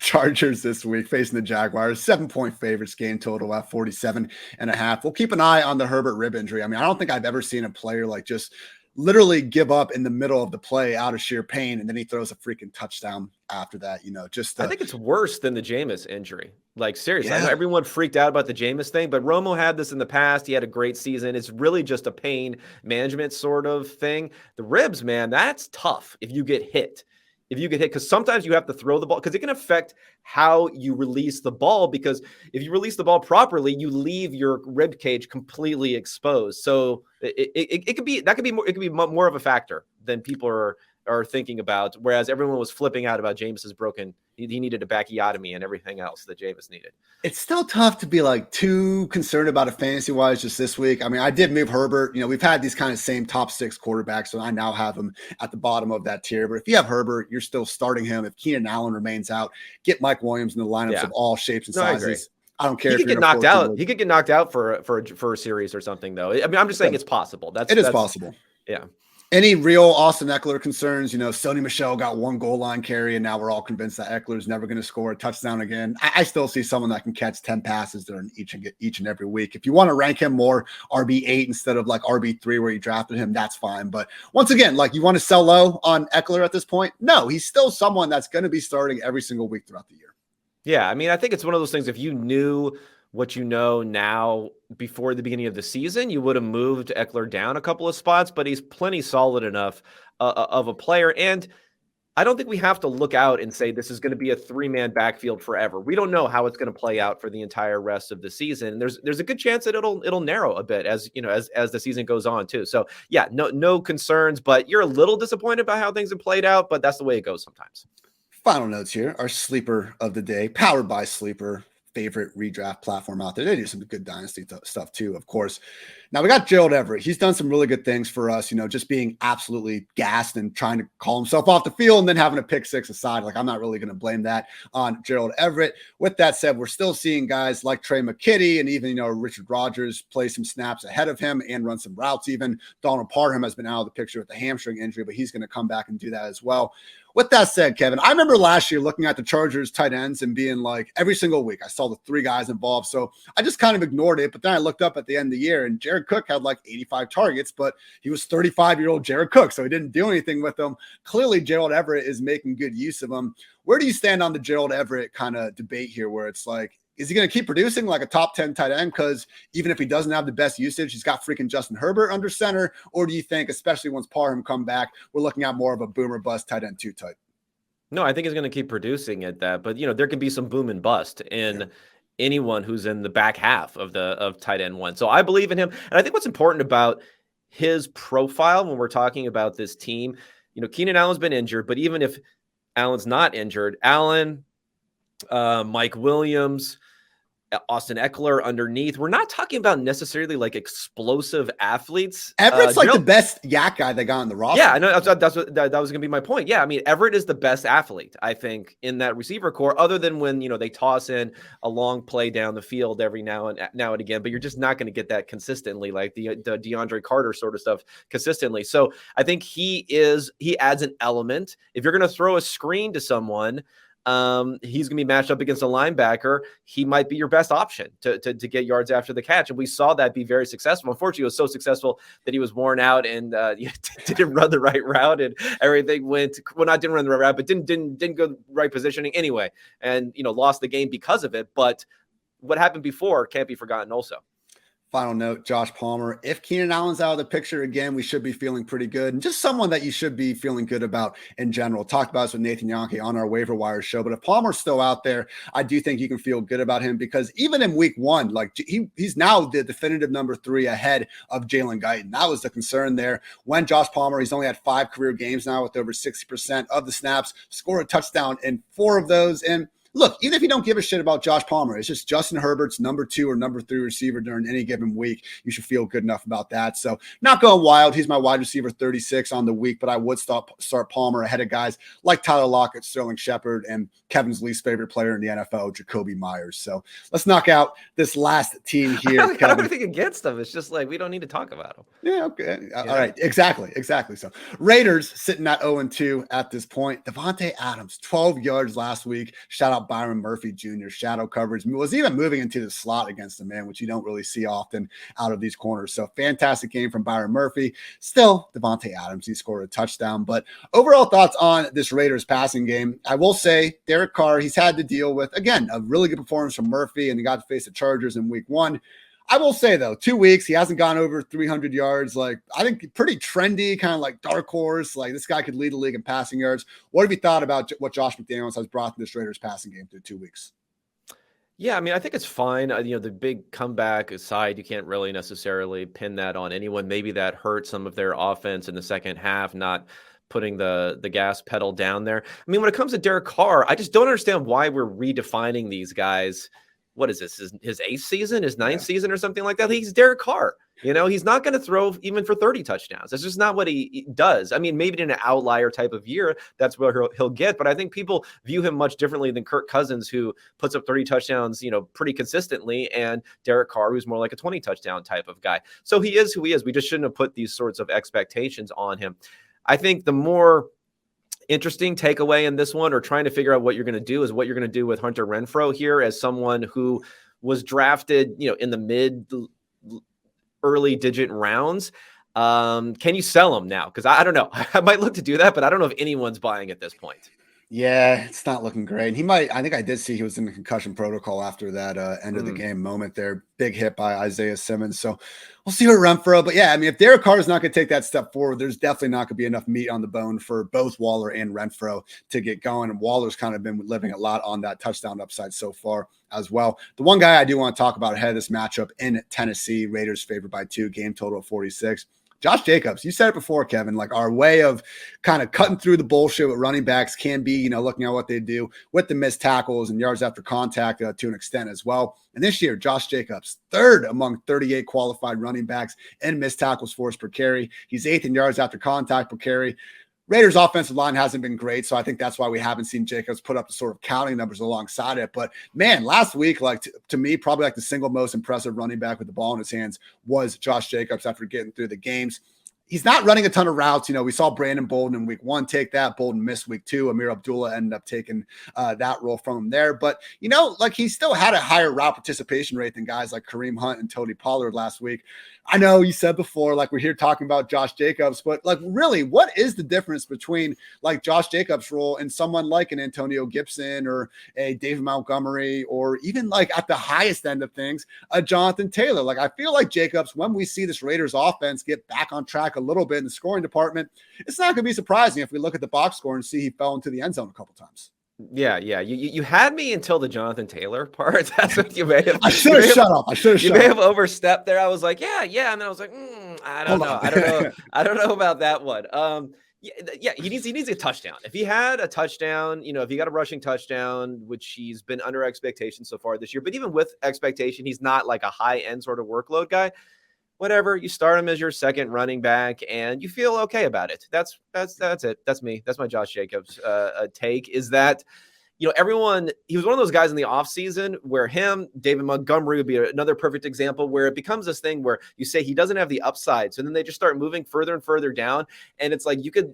Chargers this week facing the Jaguars, 7-point favorites, game total at 47.5. We'll keep an eye on the Herbert rib injury. I mean, I don't think I've ever seen a player like just literally give up in the middle of the play out of sheer pain, and then he throws a freaking touchdown after that. I think it's worse than the Jameis injury. Like seriously, I know everyone freaked out about the Jameis thing, but Romo had this in the past. He had a great season. It's really just a pain management sort of thing. The ribs, man, that's tough if you get hit. Because sometimes you have to throw the ball because it can affect how you release the ball, because if you release the ball properly, you leave your rib cage completely exposed. So it could be more of a factor than people are thinking about. Whereas everyone was flipping out about Jameis's broken, he needed a backiotomy and everything else that Jameis needed. It's still tough to be like too concerned about it fantasy wise just this week. I mean, I did move Herbert. We've had these kind of same top 6 quarterbacks, so I now have him at the bottom of that tier. But if you have Herbert, you're still starting him. If Keenan Allen remains out, get Mike Williams in the lineups of all shapes and sizes. I don't care. He could get knocked out. He could get knocked out for a series or something, though. I mean, I'm just saying it's possible. It is possible. Yeah. Any real Austin Eckler concerns? Sony Michel got one goal line carry, and now we're all convinced that Eckler's never going to score a touchdown again. I still see someone that can catch 10 passes during each and every week. If you want to rank him more RB8 instead of like RB3 where you drafted him, that's fine. But once again, like, you want to sell low on Eckler at this point? No, he's still someone that's going to be starting every single week throughout the year. Yeah, I mean, I think it's one of those things, if you knew what you know now before the beginning of the season, you would have moved Eckler down a couple of spots, but he's plenty solid enough of a player. And I don't think we have to look out and say this is going to be a 3-man backfield forever. We don't know how it's going to play out for the entire rest of the season. There's a good chance that it'll narrow a bit as the season goes on too. So yeah, no concerns, but you're a little disappointed by how things have played out, but that's the way it goes sometimes. Final notes here. Our sleeper of the day, powered by Sleeper, favorite redraft platform out there. They do some good dynasty stuff too, of course. Now we got Gerald Everett. He's done some really good things for us, just being absolutely gassed and trying to call himself off the field and then having a pick six aside. Like, I'm not really going to blame that on Gerald Everett. With that said, we're still seeing guys like Trey McKitty and even, Richard Rodgers play some snaps ahead of him and run some routes. Even Donald Parham has been out of the picture with the hamstring injury, but he's going to come back and do that as well. With that said, Kevin, I remember last year looking at the Chargers tight ends and being like, every single week I saw the 3 guys involved. So I just kind of ignored it. But then I looked up at the end of the year and Jared Cook had like 85 targets, but he was 35-year-old Jared Cook. So he didn't do anything with them. Clearly, Gerald Everett is making good use of him. Where do you stand on the Gerald Everett kind of debate here, where it's like, is he going to keep producing like a top 10 tight end? Because even if he doesn't have the best usage, he's got freaking Justin Herbert under center. Or do you think, especially once Parham come back, we're looking at more of a boomer bust tight end 2 type? No, I think he's going to keep producing at that, but there can be some boom and bust in anyone who's in the back half of tight end 1. So I believe in him. And I think what's important about his profile when we're talking about this team, Keenan Allen's been injured, but even if Allen's not injured, Allen, Mike Williams, Austin Eckler underneath. We're not talking about necessarily like explosive athletes. Everett's like the best yak guy they got on the roster. Yeah, I know that was going to be my point. Yeah, I mean, Everett is the best athlete, I think, in that receiver core, other than when, they toss in a long play down the field every now and again, but you're just not going to get that consistently, like the DeAndre Carter sort of stuff consistently. So I think he adds an element. If you're going to throw a screen to someone, he's going to be matched up against a linebacker. He might be your best option to get yards after the catch. And we saw that be very successful. Unfortunately, it was so successful that he was worn out and didn't run the right route, and everything didn't run the right route, but didn't go right positioning anyway. And, lost the game because of it. But what happened before can't be forgotten also. Final note, Josh Palmer. If Keenan Allen's out of the picture again, we should be feeling pretty good. And just someone that you should be feeling good about in general. Talked about this with Nathan Yonke on our waiver wire show. But if Palmer's still out there, I do think you can feel good about him, because even in week 1, like he's now the definitive number 3 ahead of Jalen Guyton. That was the concern there. When Josh Palmer, he's only had 5 career games now with over 60% of the snaps, scored a touchdown in 4 of those. And look, even if you don't give a shit about Josh Palmer, it's just Justin Herbert's number 2 or number 3 receiver during any given week. You should feel good enough about that. So not going wild. He's my wide receiver 36 on the week, but I would start Palmer ahead of guys like Tyler Lockett, Sterling Shepard, and Kevin's least favorite player in the NFL, Jacoby Myers. So let's knock out this last team here. I don't have anything against them. It's just like, we don't need to talk about them. Yeah, okay. All right. Exactly. So Raiders sitting at 0-2 at this point. Devontae Adams, 12 yards last week. Shout out Byron Murphy Jr. Shadow coverage, was even moving into the slot against the man, which you don't really see often out of these corners. So fantastic game from Byron Murphy. Still, Devontae Adams, he scored a touchdown. But overall thoughts on this Raiders passing game. I will say Derek Carr, he's had to deal with, again, a really good performance from Murphy, and he got to face the Chargers in week 1. I will say, though, 2 weeks, he hasn't gone over 300 yards. Like, I think pretty trendy, kind of like dark horse. Like, this guy could lead the league in passing yards. What have you thought about what Josh McDaniels has brought to this Raiders passing game through 2 weeks? Yeah, I mean, I think it's fine. The big comeback aside, you can't really necessarily pin that on anyone. Maybe that hurt some of their offense in the second half, not putting the gas pedal down there. I mean, when it comes to Derek Carr, I just don't understand why we're redefining these guys. What is this? His 8th season, his 9th season or something like that? He's Derek Carr. He's not going to throw even for 30 touchdowns. That's just not what he does. I mean, maybe in an outlier type of year, that's where he'll get. But I think people view him much differently than Kirk Cousins, who puts up 30 touchdowns, pretty consistently, and Derek Carr, who's more like a 20 touchdown type of guy. So he is who he is. We just shouldn't have put these sorts of expectations on him. I think the more interesting takeaway in this one, or trying to figure out what you're going to do, is what you're going to do with Hunter Renfrow here, as someone who was drafted, in the early digit rounds. Can you sell him now? Because I don't know. I might look to do that, but I don't know if anyone's buying at this point. Yeah, it's not looking great. And I think I did see he was in the concussion protocol after that end of the game moment there. Big hit by Isaiah Simmons. So we'll see what Renfrow. But yeah, I mean, if Derek Carr is not going to take that step forward, there's definitely not going to be enough meat on the bone for both Waller and Renfrow to get going. And Waller's kind of been living a lot on that touchdown upside so far as well. The one guy I do want to talk about ahead of this matchup in Tennessee, Raiders favored by 2, game total of 46. Josh Jacobs, you said it before, Kevin, like our way of kind of cutting through the bullshit with running backs can be, looking at what they do with the missed tackles and yards after contact to an extent as well. And this year, Josh Jacobs, 3rd among 38 qualified running backs in missed tackles forced per carry. He's 8th in yards after contact per carry. Raiders offensive line hasn't been great, so I think that's why we haven't seen Jacobs put up the sort of counting numbers alongside it. But man, last week, to me, probably like the single most impressive running back with the ball in his hands was Josh Jacobs after getting through the games. He's not running a ton of routes. We saw Brandon Bolden in week 1 take that. Bolden missed week 2. Amir Abdullah ended up taking that role from him there. But, he still had a higher route participation rate than guys like Kareem Hunt and Tony Pollard last week. I know you said before, we're here talking about Josh Jacobs, but really, what is the difference between Josh Jacobs' role and someone like an Antonio Gibson or a David Montgomery, or even at the highest end of things, a Jonathan Taylor? I feel like Jacobs, when we see this Raiders offense get back on track a little bit in the scoring department, it's not going to be surprising if we look at the box score and see he fell into the end zone a couple times. Yeah. You had me until the Jonathan Taylor part. That's what you may have. I should have shut up. You may have overstepped there. I was like, yeah. And then I was like, I don't know. I don't know about that one. Yeah. He needs a touchdown. If he had a touchdown, if he got a rushing touchdown, which he's been under expectation so far this year, but even with expectation, he's not like a high end sort of workload guy. Whatever, you start him as your second running back and you feel okay about it. That's it. That's me. That's my Josh Jacobs take, is that, everyone, he was one of those guys in the offseason where David Montgomery would be another perfect example, where it becomes this thing where you say he doesn't have the upside. So then they just start moving further and further down. And it's like, you could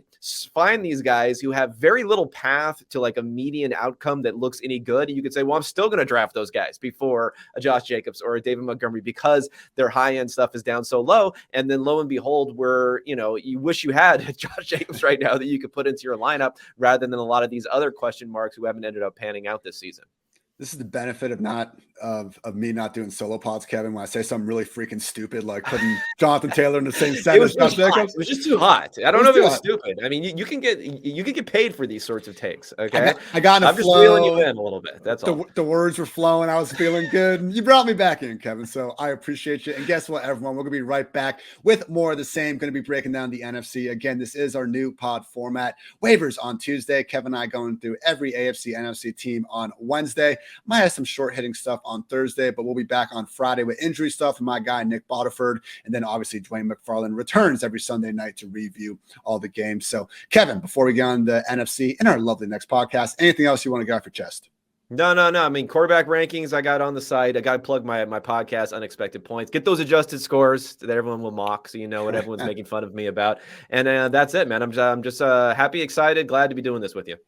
find these guys who have very little path to a median outcome that looks any good. And you could say, well, I'm still going to draft those guys before a Josh Jacobs or a David Montgomery because their high end stuff is down so low. And then lo and behold, you wish you had Josh Jacobs right now that you could put into your lineup rather than a lot of these other question marks who haven't ended up panning out this season. This is the benefit of me not doing solo pods, Kevin. When I say something really freaking stupid, like putting Jonathan Taylor in the same sentence. It was just too hot. I don't know if it was stupid. I mean, you can get paid for these sorts of takes. Okay, I got in a I'm flow. just reeling you in a little bit. That's all. The words were flowing. I was feeling good. And you brought me back in, Kevin. So I appreciate you. And guess what, everyone? We're gonna be right back with more of the same. Going to be breaking down the NFC again. This is our new pod format. Waivers on Tuesday. Kevin and I going through every AFC NFC team on Wednesday. Might have some short hitting stuff on Thursday, but we'll be back on Friday with injury stuff from my guy Nick Botiford, and then obviously Dwayne McFarland returns every Sunday night to review all the games. So Kevin, before we get on the NFC in our lovely next podcast, anything else you want to get off your chest? No. I mean, quarterback rankings I got on the site. I got to plug my podcast, Unexpected Points. Get those adjusted scores that everyone will mock, so you know what everyone's making fun of me about. And that's it, man. I'm just happy, excited, glad to be doing this with you.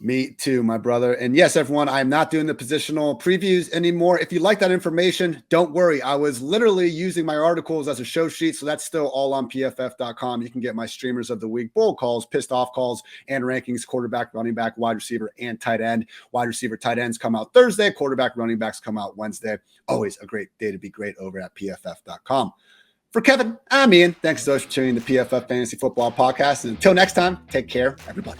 Me too, my brother. And yes, everyone, I'm not doing the positional previews anymore. If you like that information, don't worry. I was literally using my articles as a show sheet, so that's still all on PFF.com. You can get my streamers of the week, bold calls, pissed off calls, and rankings, quarterback, running back, wide receiver, and tight end. Wide receiver, tight ends come out Thursday. Quarterback, running backs come out Wednesday. Always a great day to be great over at PFF.com. For Kevin, I'm Ian. Thanks so much for tuning in the PFF Fantasy Football Podcast. And until next time, take care, everybody.